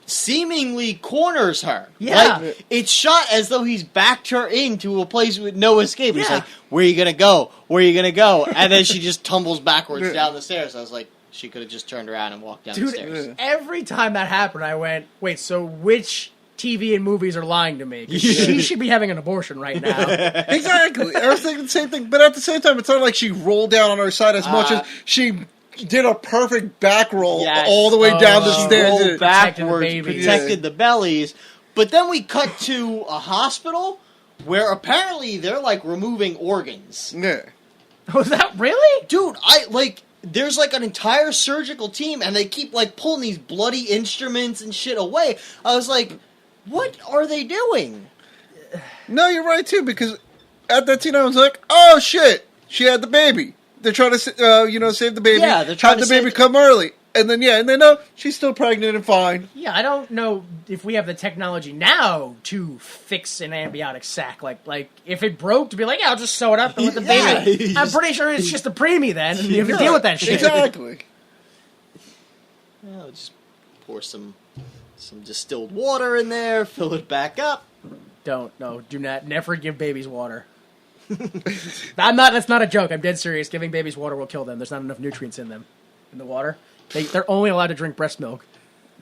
seemingly corners her. Yeah. Like, it's shot as though he's backed her into a place with no escape. He's Yeah. like, where are you gonna go? Where are you gonna go? And then she just tumbles backwards down the stairs. I was like, she could have just turned around and walked down the stairs. Every time that happened, I went, wait, so which TV and movies are lying to me? 'Cause she should be having an abortion right now. Exactly. I was thinking the same thing, but at the same time, it's not like she rolled down on her side as much as she did a perfect back roll Yes. all the way down the She stairs. rolled Protected the backwards, babies. protected the bellies. But then we cut to a hospital where apparently they're like removing organs. Yeah. Was that really? Dude, there's like an entire surgical team and they keep like pulling these bloody instruments and shit away. I was like, what are they doing? No, you're right too, because at that scene I was like, oh shit, she had the baby. They're trying to, save the baby. Yeah, they're trying have to the baby save- come early. And then, no, she's still pregnant and fine. Yeah, I don't know if we have the technology now to fix an amniotic sac. Like if it broke, to be like, yeah, I'll just sew it up and let the Yeah. baby. I'm pretty sure it's just a preemie then, and you have to deal with that shit. Exactly. I'll just pour some distilled water in there, fill it back up. Do not, never give babies water. That's not a joke, I'm dead serious. Giving babies water will kill them. There's not enough nutrients in them, in the water. They're only allowed to drink breast milk.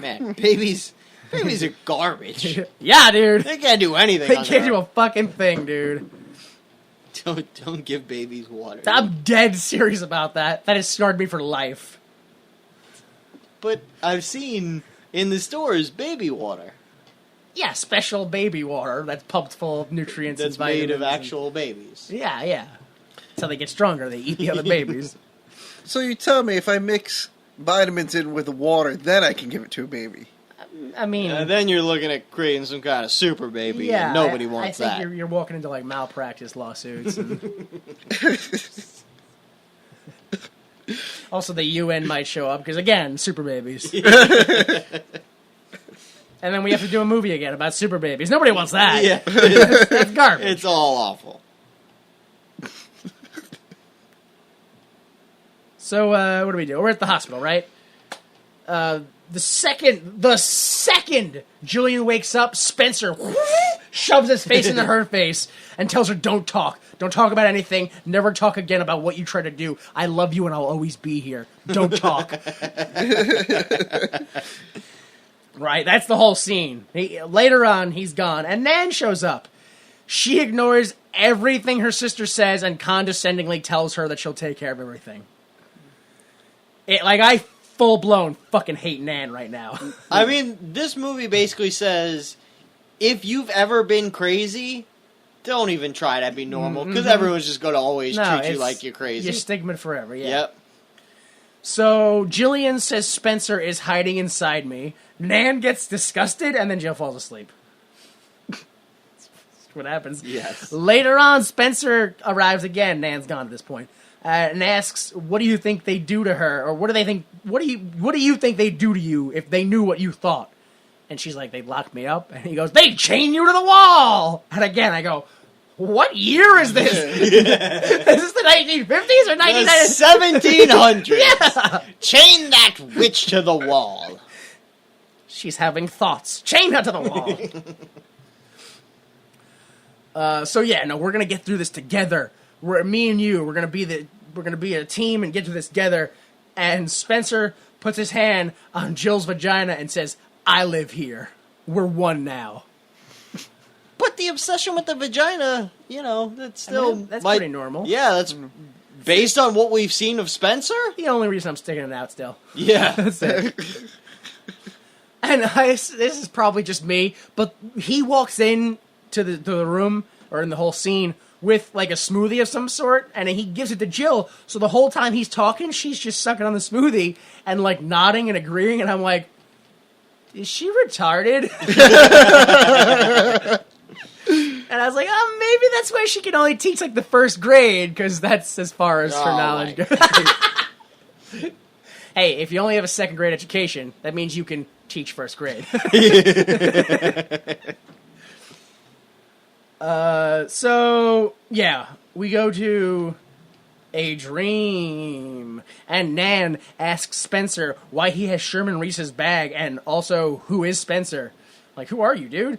Man, babies are garbage. Yeah, dude. They can't do anything. They on can't their do own. a fucking thing, dude. Don't give babies water. I'm dead serious about that. That has scarred me for life. But I've seen in the stores baby water Yeah, special baby water that's pumped full of nutrients that's and vitamins. made of and- actual babies. Yeah. That's how they get stronger. They eat the other babies. So you tell me if I mix vitamins in with the water, then I can give it to a baby. I mean, And then you're looking at creating some kind of super baby, yeah, and nobody I wants think that. You're walking into like malpractice lawsuits. And... also, the UN might show up because again, super babies. And then we have to do a movie again about super babies. Nobody wants that. Yeah, That's garbage. it's all awful. So what do we do? We're at the hospital, right? The second Julian wakes up, Spencer shoves his face into her face and tells her, "Don't talk. Don't talk about anything. Never talk again about what you try to do. I love you and I'll always be here. Don't talk." Right, that's the whole scene. Later on, he's gone, and Nan shows up. She ignores everything her sister says and condescendingly tells her that she'll take care of everything. I full-blown fucking hate Nan right now. I mean, this movie basically says, if you've ever been crazy, don't even try to be normal, because everyone's just going to always treat you it's- like you're crazy. You're stigmatized forever, yeah. Yep. So, Jillian says Spencer is hiding inside me. Nan gets disgusted, and then Jill falls asleep. That's what happens. Yes. Later on, Spencer arrives again. Nan's gone at this point. And asks, "What do you think they do to her, or what do they think? What do you think they do to you if they knew what you thought?" And she's like, "They locked me up." And he goes, "They chain you to the wall." And again, I go, What year is this? Is this the 1950s or 1990s? The 1700s. Yeah. Chain that witch to the wall. She's having thoughts. Chain her to the wall. So yeah, no, we're gonna get through this together. Me and you, we're gonna be a team and get through this together. And Spencer puts his hand on Jill's vagina and says, "I live here. We're one now." But the obsession with the vagina, that's still... that's pretty normal. Yeah, that's based on what we've seen of Spencer? The only reason I'm sticking it out still. Yeah. That's it. And this is probably just me, but he walks in to the room, or in the whole scene, with like a smoothie of some sort, and he gives it to Jill, so the whole time he's talking, she's just sucking on the smoothie, and like nodding and agreeing, and I'm like, is she retarded? And I was like, oh, maybe that's why she can only teach like the first grade, because that's as far as her knowledge goes. Hey, if you only have a second grade education, that means you can teach first grade. So, yeah, we go to a dream, and Nan asks Spencer why he has Sherman Reese's bag, and also, who is Spencer? Like, who are you, dude?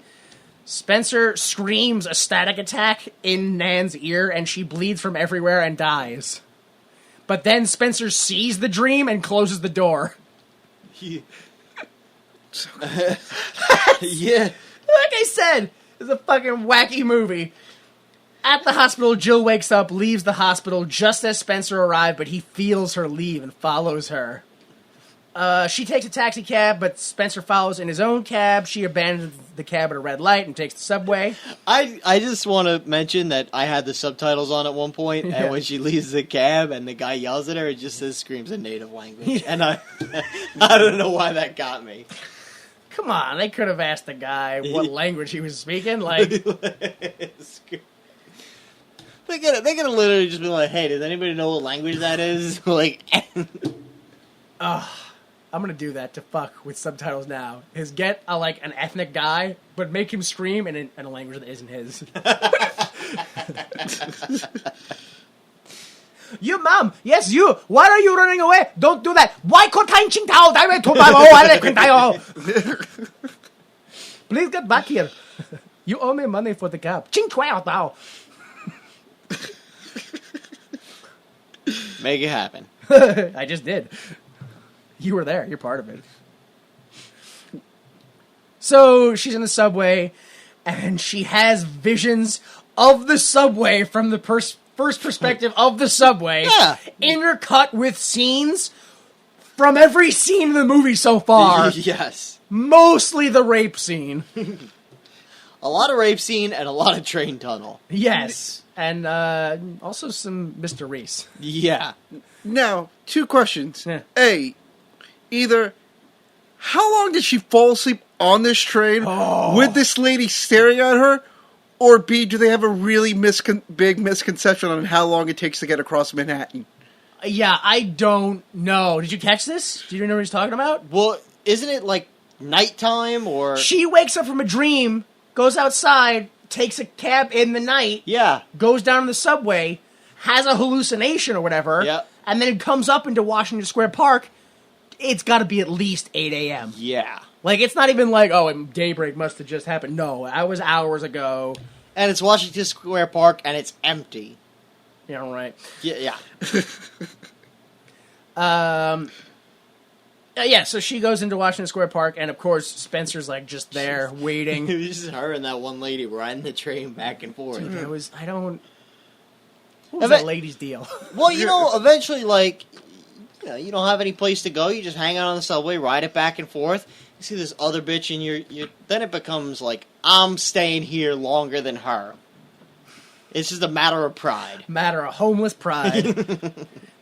Spencer screams a static attack in Nan's ear, and she bleeds from everywhere and dies. But then Spencer sees the dream and closes the door. Yeah. Like I said, it's a fucking wacky movie. At the hospital, Jill wakes up, leaves the hospital just as Spencer arrived, but he feels her leave and follows her. She takes a taxi cab, but Spencer follows in his own cab. She abandons the cab at a red light and takes the subway. I just want to mention that I had the subtitles on at one point, Yeah. and when she leaves the cab and the guy yells at her, it just says screams in native language. And I don't know why that got me. Come on, they could have asked the guy what language he was speaking. Like, They could have literally just been like, hey, does anybody know what language that is? Like, I'm gonna do that to fuck with subtitles now. Is get an ethnic guy, but make him scream in a language that isn't his. You, mom! Yes, you! Why are you running away? Don't do that! Why Please get back here. You owe me money for the cab. Ching now. make it happen. I just did. You were there. You're part of it. So she's in the subway, and she has visions of the subway from the first perspective of the subway, Yeah. intercut with scenes from every scene in the movie so far. Yes. Mostly the rape scene. A lot of rape scene and a lot of train tunnel. Yes. And also some Mr. Reese. Yeah. Now, two questions. Yeah. A, either how long did she fall asleep on this train with this lady staring at her? Or B, do they have a really big misconception on how long it takes to get across Manhattan? Yeah, I don't know. Did you catch this? Do you know what he's talking about? Well, isn't it like nighttime or... She wakes up from a dream, goes outside, takes a cab in the night, Yeah. goes down to the subway, has a hallucination or whatever, Yep. and then comes up into Washington Square Park. It's got to be at least 8 a.m. Yeah. Like, it's not even like, oh, daybreak must have just happened. No, that was hours ago. And it's Washington Square Park and it's empty. You know, right? Yeah. Yeah, so she goes into Washington Square Park, and of course, Spencer's like just there waiting. It was just her and that one lady riding the train back and forth. Dude, what was that lady's deal? Well, eventually, like, you don't have any place to go. You just hang out on the subway, ride it back and forth. You see this other bitch, and then it becomes like, I'm staying here longer than her. It's just a matter of pride. Matter of homeless pride.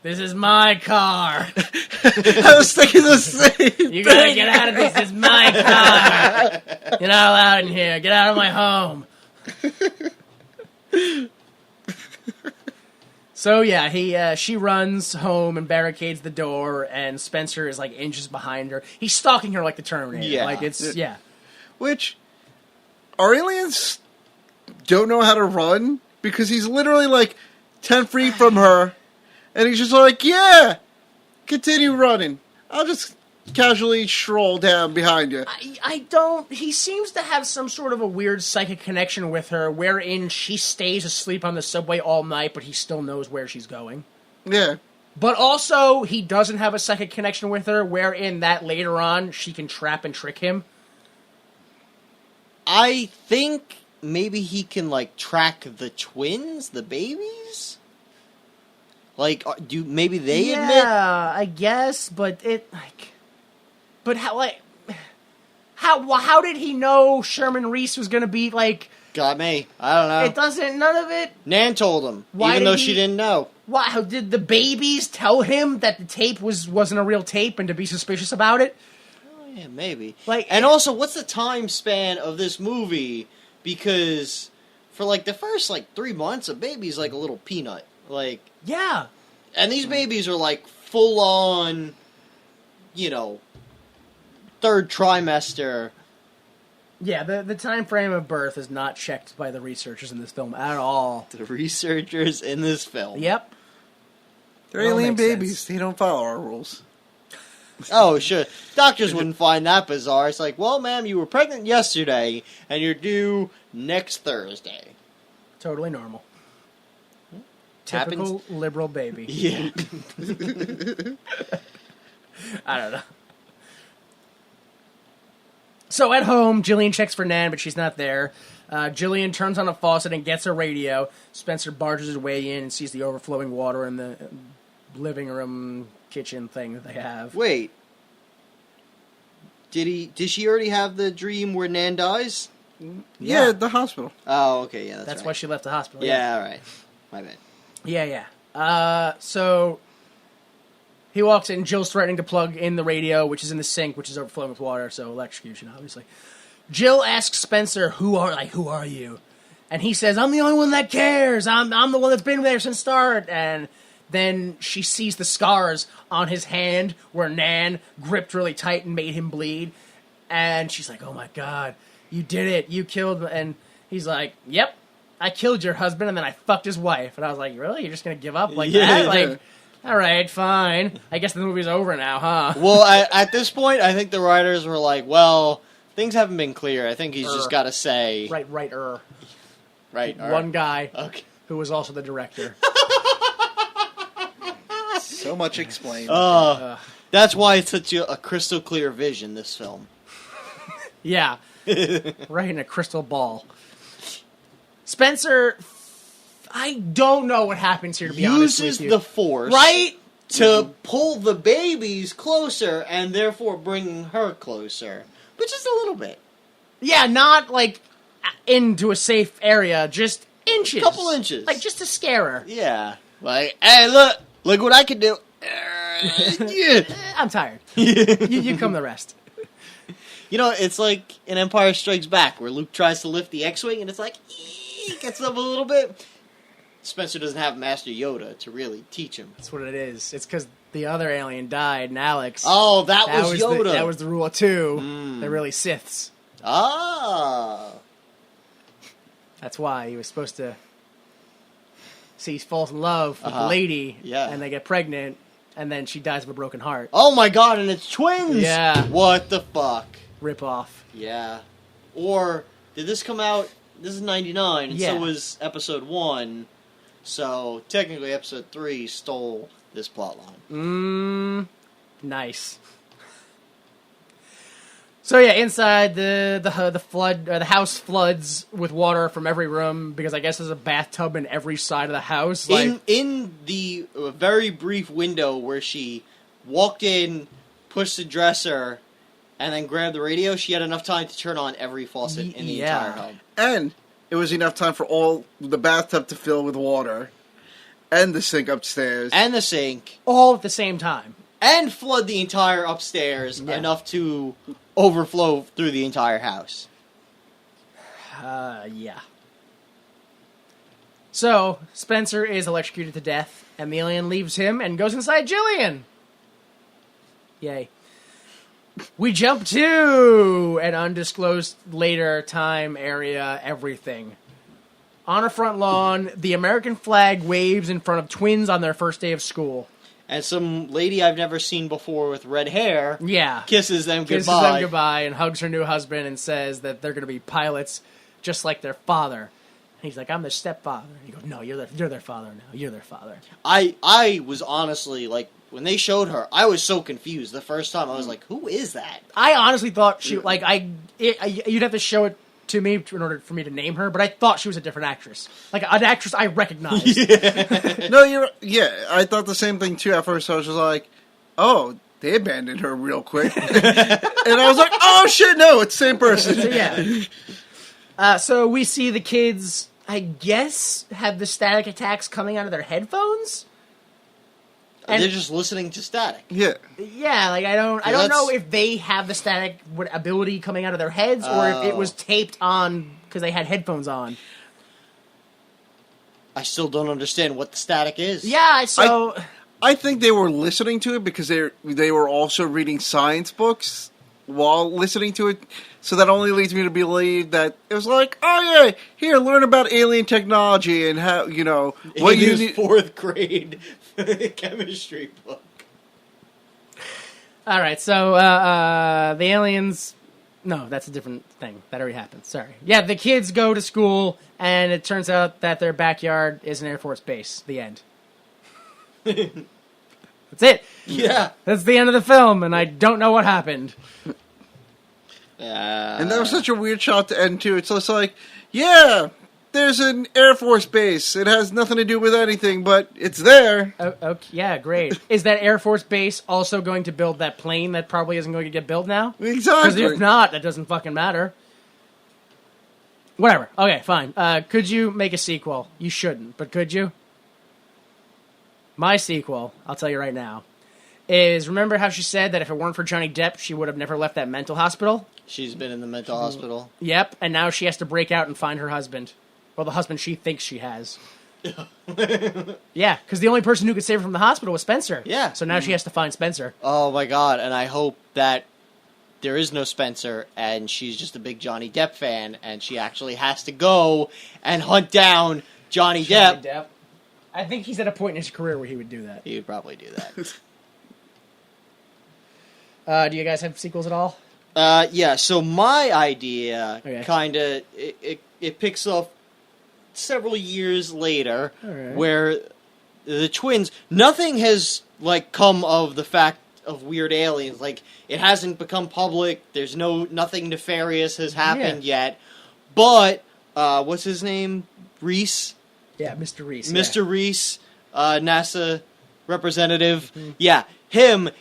This is my car. I was thinking the same. You gotta get out of this. This is my car. You're not allowed in here. Get out of my home. So yeah, she runs home and barricades the door, and Spencer is like inches behind her. He's stalking her like the Terminator. Yeah. Like it's Which, our aliens don't know how to run, because he's literally like 10 feet from her, and he's just like, yeah, continue running. I'll just casually stroll down behind you. I don't... He seems to have some sort of a weird psychic connection with her, wherein she stays asleep on the subway all night, but he still knows where she's going. Yeah. But also, he doesn't have a psychic connection with her, wherein that later on, she can trap and trick him. I think maybe he can, like, track the twins, the babies? Like, maybe they admit? Yeah, I guess, but it, like... But how did he know Sherman Reese was gonna be, like... Got me. I don't know. It doesn't, none of it... Nan told him, Why even did though he- she didn't know. Why, how did the babies tell him that the tape wasn't a real tape and to be suspicious about it? Oh, yeah, maybe. Like, and also, what's the time span of this movie? Because for, like, the first, like, 3 months, a baby's like a little peanut. Like... Yeah. And these babies are, like, full-on, you know, third trimester. Yeah, the time frame of birth is not checked by the researchers in this film at all. The researchers in this film. Yep. They're Well, alien makes babies. sense. They don't follow our rules. Oh, sure. Doctors wouldn't find that bizarre. It's like, well, ma'am, you were pregnant yesterday, and you're due next Thursday. Totally normal. Happens. Typical liberal baby. Yeah. I don't know. So at home, Jillian checks for Nan, but she's not there. Jillian turns on a faucet and gets a radio. Spencer barges his way in and sees the overflowing water in the living room kitchen thing that they have. Wait. Did she already have the dream where Nan dies? Yeah, the hospital. Oh, okay, yeah, That's right. why she left the hospital. Yeah, all right. My bad. Yeah. So he walks in. Jill's threatening to plug in the radio, which is in the sink, which is overflowing with water. So electrocution, obviously. Jill asks Spencer, "Who are you?" And he says, "I'm the only one that cares. I'm the one that's been there since start." And then she sees the scars on his hand where Nan gripped really tight and made him bleed. And she's like, "Oh my God, you did it. You killed me." And he's like, "Yep. I killed your husband, and then I fucked his wife." And I was like, really? You're just going to give up like Yeah. that? Like, all right, fine. I guess the movie's over now, huh? Well, at this point, I think the writers were like, well, things haven't been clear. I think he's just got to say... Right. Right. One guy Okay. who was also the director. So much explained. That's why it's such a crystal clear vision, this film. Yeah. Right in a crystal ball. Spencer, I don't know what happens here, to be honest with Uses you. the force... Right? to pull the babies closer and therefore bringing her closer. But just a little bit. Yeah, not like into a safe area, just inches. Couple inches. Like just to scare her. Yeah. Like, hey, look what I can do. Yeah. I'm tired. You come the rest. You know, it's like in Empire Strikes Back where Luke tries to lift the X-Wing and it's like, gets up a little bit. Spencer doesn't have Master Yoda to really teach him. That's what it is. It's because the other alien died, and Alex. Oh, that was Yoda. That was the rule of two. They're really Siths. Ah. That's why he was supposed to see he falls in love with the lady, Yeah. and they get pregnant, and then she dies of a broken heart. Oh my God, and it's twins. Yeah. What the fuck? Rip off. Yeah. Or did this come out? This is 99, and Yeah. so was episode 1. So technically, episode 3 stole this plotline. Nice. So yeah, inside the house floods with water from every room because I guess there's a bathtub in every side of the house. Like, In the very brief window where she walked in, pushed the dresser, and then grabbed the radio, she had enough time to turn on every faucet in the Yeah. entire home. And it was enough time for all the bathtub to fill with water, and the sink upstairs. And the sink, all at the same time. and flood the entire upstairs enough to overflow through the entire house. Yeah. So, Spencer is electrocuted to death, and the alien leaves him and goes inside Jillian. Yay. We jump to an undisclosed later time area, everything. On a front lawn, the American flag waves in front of twins on their first day of school. And some lady I've never seen before with red hair kisses them goodbye and hugs her new husband and says that they're going to be pilots just like their father. And he's like, I'm their stepfather. And he goes, no, you're their father now. You're their father. I was honestly, like, when they showed her, I was so confused the first time. I was like, who is that? I honestly thought she, like, you'd have to show it to me in order for me to name her, but I thought she was a different actress. Like, an actress I recognized. No, I thought the same thing, too, at first. I was just like, oh, they abandoned her real quick. And I was like, oh, shit, no, it's the same person. So, yeah. So we see the kids, I guess, have the static attacks coming out of their headphones? And they're just listening to static. Yeah. Yeah, like, I don't know if they have the static ability coming out of their heads or if it was taped on because they had headphones on. I still don't understand what the static is. Yeah, so... I think they were listening to it because they were also reading science books while listening to it. So that only leads me to believe that it was like, oh yeah, here, learn about alien technology and how, what you need. 4th grade chemistry book. All right, so the aliens... No, that's a different thing. That already happened. Sorry. Yeah, the kids go to school, and it turns out that their backyard is an Air Force base. The end. That's it. Yeah. That's the end of the film, and I don't know what happened. And that was such a weird shot to end, too. It's just like, yeah, there's an Air Force base. It has nothing to do with anything, but it's there. Okay, yeah, great. Is that Air Force base also going to build that plane that probably isn't going to get built now? Exactly. Because if not, that doesn't fucking matter. Whatever. Okay, fine. Could you make a sequel? You shouldn't, but could you? My sequel, I'll tell you right now, is remember how she said that if it weren't for Johnny Depp, she would have never left that mental hospital? She's been in the mental hospital. Yep, and now she has to break out and find her husband. Well, the husband she thinks she has. Yeah, because the only person who could save her from the hospital was Spencer. Yeah. So now she has to find Spencer. Oh my god, and I hope that there is no Spencer, and she's just a big Johnny Depp fan, and she actually has to go and hunt down Johnny Depp. I think he's at a point in his career where he would do that. He would probably do that. Do you guys have sequels at all? Yeah, so my idea Okay. it picks up several years later, Alright. where the twins, nothing has, like, come of the fact of weird aliens. Like, it hasn't become public, there's nothing nefarious has happened yet, but, what's his name? Reese? Yeah, Mr. Reese. Mr. Reese, NASA representative. Mm-hmm. Yeah,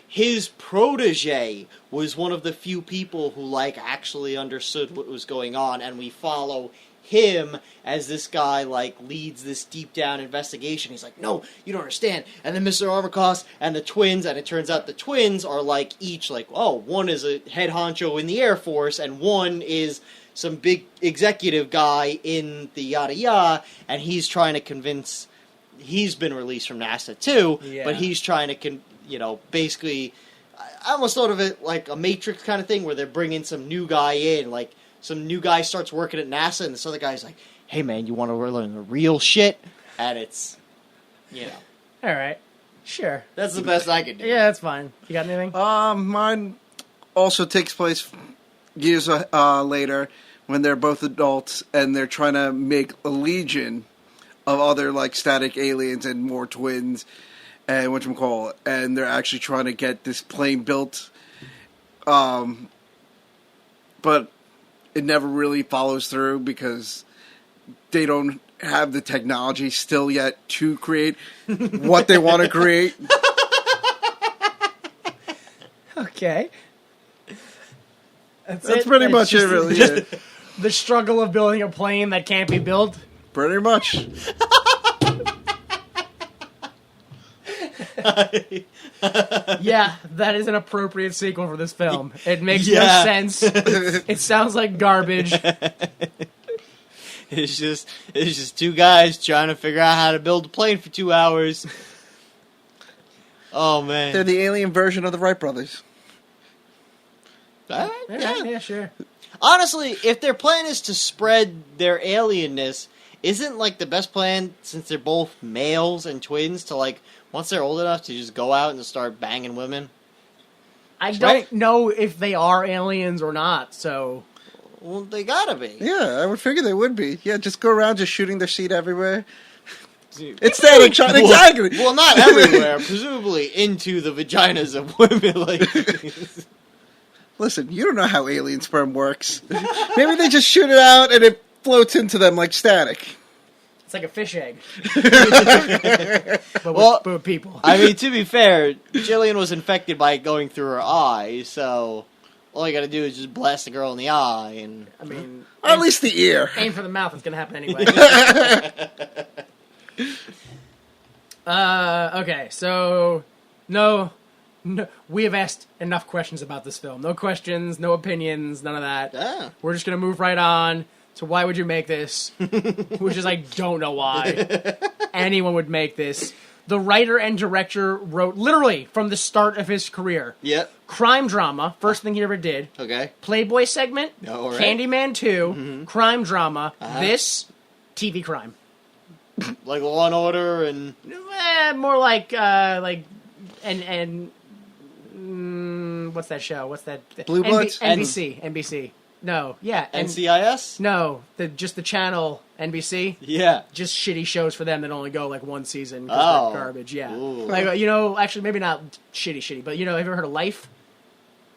his protege was one of the few people who, like, actually understood what was going on, and we follow him as this guy, like, leads this deep down investigation. He's like, no, you don't understand. And then Mr. Armacost and the twins, and it turns out the twins are, like, each, like, oh, one is a head honcho in the Air Force, and one is some big executive guy in the yada yada, and he's trying to convince, he's been released from NASA too, but he's trying to, basically, I almost thought of it like a Matrix kind of thing, where they're bringing some new guy in, like, some new guy starts working at NASA, and this other guy's like, hey man, you want to learn the real shit? And it's, Alright, sure. That's the best I could do. Yeah, that's fine. You got anything? Mine also takes place years later, when they're both adults and they're trying to make a legion of other, like, static aliens and more twins and whatchamacallit, and they're actually trying to get this plane built, but it never really follows through because they don't have the technology still yet to create what they want to create. Okay. That's pretty much it, really. Yeah. The struggle of building a plane that can't be built? Pretty much. Yeah, that is an appropriate sequel for this film. It makes no sense. It sounds like garbage. It's just two guys trying to figure out how to build a plane for 2 hours. Oh man. They're the alien version of the Wright brothers. Yeah, sure. Honestly, if their plan is to spread their alienness, isn't, like, the best plan, since they're both males and twins, to, like, once they're old enough to just go out and start banging women? I don't Right. know if they are aliens or not, so... Well, they gotta be. Yeah, I would figure they would be. Yeah, just go around just shooting their seed everywhere. Instead of trying... Exactly! Well, not everywhere. Presumably into the vaginas of women. Like, Listen, you don't know how alien sperm works. Maybe they just shoot it out and it floats into them like static. It's like a fish egg. but with people. I mean, to be fair, Jillian was infected by it going through her eye, so all you gotta do is just blast the girl in the eye, and... I mean... Or at least the ear. Aim for the mouth, it's gonna happen anyway. Okay, so... No, we have asked enough questions about this film. No questions, no opinions, none of that. Ah. We're just gonna move right on to why would you make this? Which is, I don't know why anyone would make this. The writer and director wrote, literally, from the start of his career. Yep. Crime drama, first thing he ever did. Okay. Playboy segment, All right. Candyman 2, crime drama, this, TV crime. Like Law and Order and... More like what's that show? What's that? Blue Bloods? NBC. No, yeah. NCIS? No, just the channel, NBC. Yeah. Just shitty shows for them that only go like one season because they're garbage, yeah. Ooh. Like, actually maybe not shitty, but have you ever heard of Life?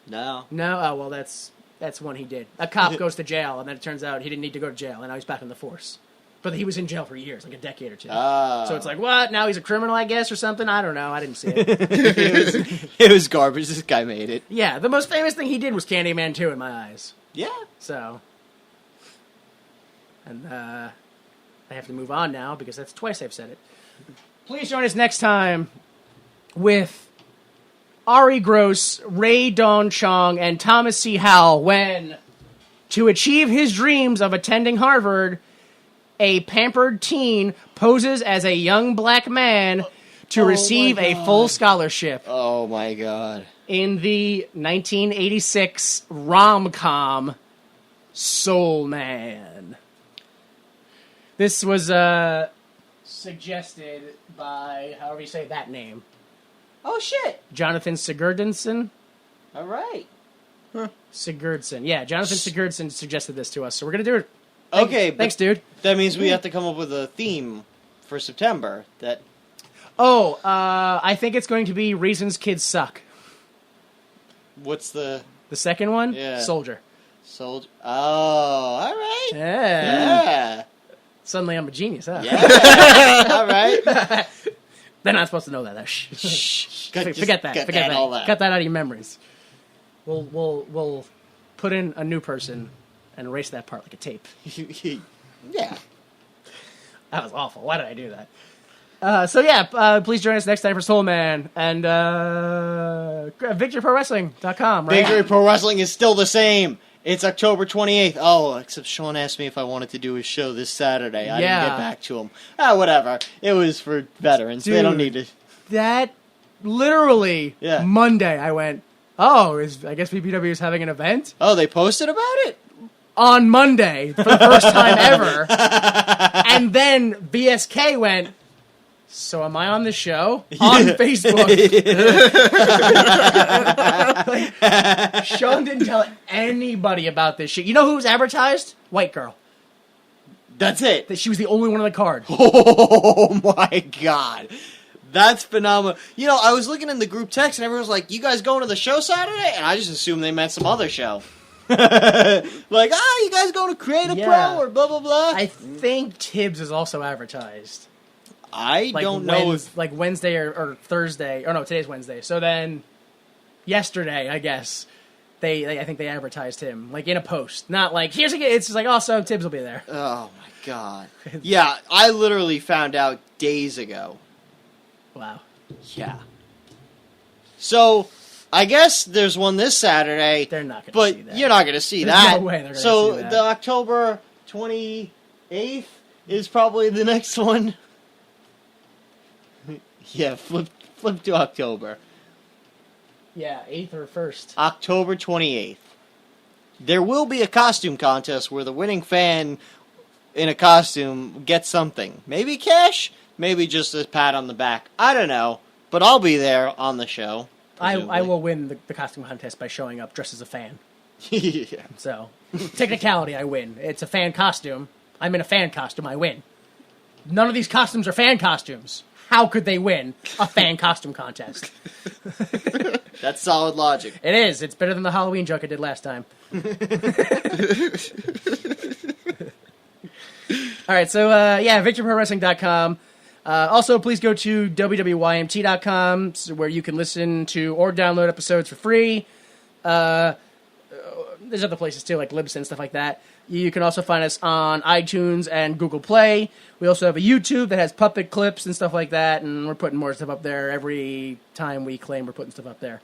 No. No? Oh, well, that's one he did. A cop goes to jail, and then it turns out he didn't need to go to jail, and now he's back in the force. But he was in jail for years, like a decade or two. So it's like, what? Now he's a criminal, I guess, or something? I don't know. I didn't see it. It was garbage. This guy made it. Yeah, the most famous thing he did was Candyman 2 in my eyes. Yeah. So. And I have to move on now because that's twice I've said it. Please join us next time with Ari Gross, Ray Dawn Chong, and Thomas C. Howell when, to achieve his dreams of attending Harvard, a pampered teen poses as a young black man to receive a full scholarship Oh, my God. in the 1986 rom-com Soul Man. This was suggested by, however you say that name, Oh, shit. Jonathan Sigurdsson. All right. Sigurdsson. Yeah, Jonathan Sigurdsson suggested this to us, so we're going to do it. Okay. Thanks, dude. That means we have to come up with a theme for September. I think it's going to be Reasons Kids Suck. What's the... The second one? Yeah. Soldier. Soldier? Oh, all right. Yeah. Yeah. Suddenly I'm a genius, huh? Yeah. All right. They're not supposed to know that. Shh. Forget that. Forget that. All that. Cut that out of your memories. We'll put in a new person and erase that part like a tape. Yeah. That was awful. Why did I do that? Please join us next time for Soul Man and VictoryProWrestling.com. Right? Victory Pro Wrestling is still the same. It's October 28th. Oh, except Sean asked me if I wanted to do his show this Saturday. I didn't get back to him. Whatever. It was for veterans. Dude, they don't need to... That, literally, Yeah. Monday I went, I guess BPW is having an event? Oh, they posted about it? On Monday, for the first time ever. And then BSK went, so am I on the show? On Facebook. Sean didn't tell anybody about this shit. You know who's advertised? White girl. That's it. That she was the only one on the card. Oh, my God. That's phenomenal. I was looking in the group text, and everyone was like, you guys going to the show Saturday? And I just assumed they meant some other show. Like, you guys going to Creative Pro or blah, blah, blah? I think Tibbs is also advertised. I don't know if... Like Wednesday or Thursday. Or no, today's Wednesday. So then, yesterday, I guess, I think they advertised him, like, in a post. Not like, it's just like, so Tibbs will be there. Oh, my God. Yeah, I literally found out days ago. Wow. Yeah. So, I guess there's one this Saturday. They're not going to see that. But you're not going to see There's that. no way they're gonna so see that. The October 28th is probably the next one. Yeah, flip to October. Yeah, 8th or 1st. October 28th. There will be a costume contest where the winning fan in a costume gets something. Maybe cash, maybe just a pat on the back. I don't know, but I'll be there on the show. I will win the costume contest by showing up dressed as a fan. Yeah. So, technicality, I win. It's a fan costume. I'm in a fan costume, I win. None of these costumes are fan costumes. How could they win a fan costume contest? That's solid logic. It is. It's better than the Halloween joke I did last time. All right, so, VictorProWrestling.com. Also, please go to www.ymt.com, where you can listen to or download episodes for free. There's other places, too, like Libsyn and stuff like that. You can also find us on iTunes and Google Play. We also have a YouTube that has puppet clips and stuff like that, and we're putting more stuff up there every time we claim we're putting stuff up there.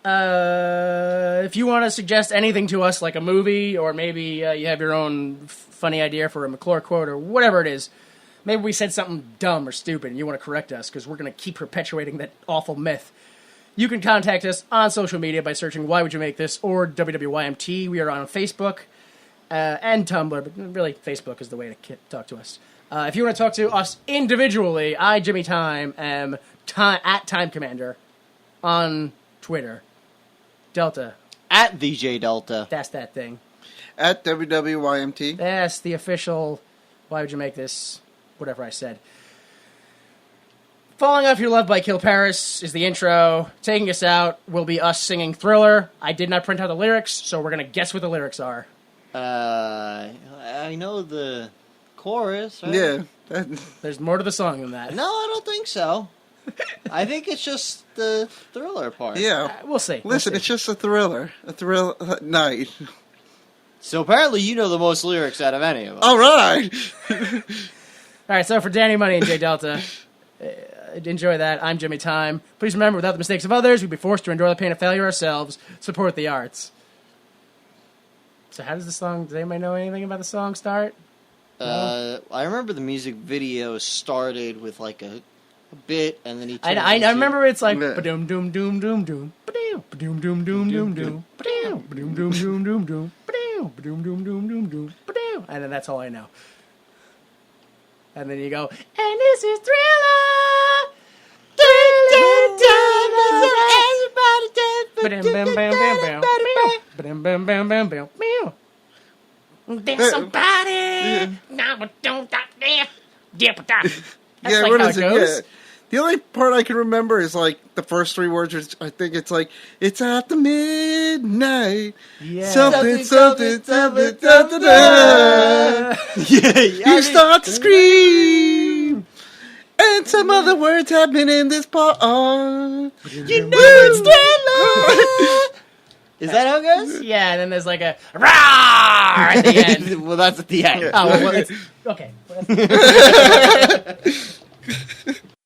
If you want to suggest anything to us, like a movie, or maybe you have your own funny idea for a McClure quote, or whatever it is, maybe we said something dumb or stupid and you want to correct us, because we're going to keep perpetuating that awful myth. You can contact us on social media by searching Why Would You Make This or WWYMT. We are on Facebook and Tumblr, but really Facebook is the way to talk to us. If you want to talk to us individually, I, Jimmy Time, am at Time Commander on Twitter. Delta. At VJ Delta. That's that thing. At WWYMT. That's the official Why Would You Make This, whatever I said. Falling Off Your Love by Kill Paris is the intro. Taking us out will be us singing Thriller. I did not print out the lyrics, so we're going to guess what the lyrics are. I know the chorus, right? Yeah. There's more to the song than that. No, I don't think so. I think it's just the Thriller part. Yeah. We'll see. Listen, it's just a thriller. A thrill night. So apparently you know the most lyrics out of any of us. All right. All right, so for Danny Money and Jay Delta, enjoy that. I'm Jimmy Time. Please remember, without the mistakes of others, we'd be forced to endure the pain of failure ourselves. Support the arts. So how does the song, does anybody know anything about the song start? I remember the music video started with like a bit, and then he turned I into... remember it's like Yeah. ba-doom doom doom doom doom ba-doom ba-doom doom doom doom doom ba-doom ba-doom doom doom doom doom ba-doom ba-doom doom doom doom doom ba-doom, and then that's all I know. And then you go, and this is Thriller. There's somebody. Now don't stop there. That's Yeah, like what how is it it? goes. Yeah. The only part I can remember is like the first three words. I think it's like, it's at the midnight. Yeah. Something, something, something, something. You start to scream. And some other words have been in this part. You know it's Thriller! Is that how it goes? Yeah, and then there's like a roar at the end. Well, that's at the end. Oh, well, it's, okay.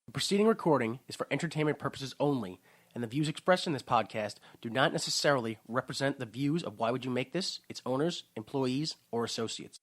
The preceding recording is for entertainment purposes only, and the views expressed in this podcast do not necessarily represent the views of Why Would You Make This, its owners, employees, or associates.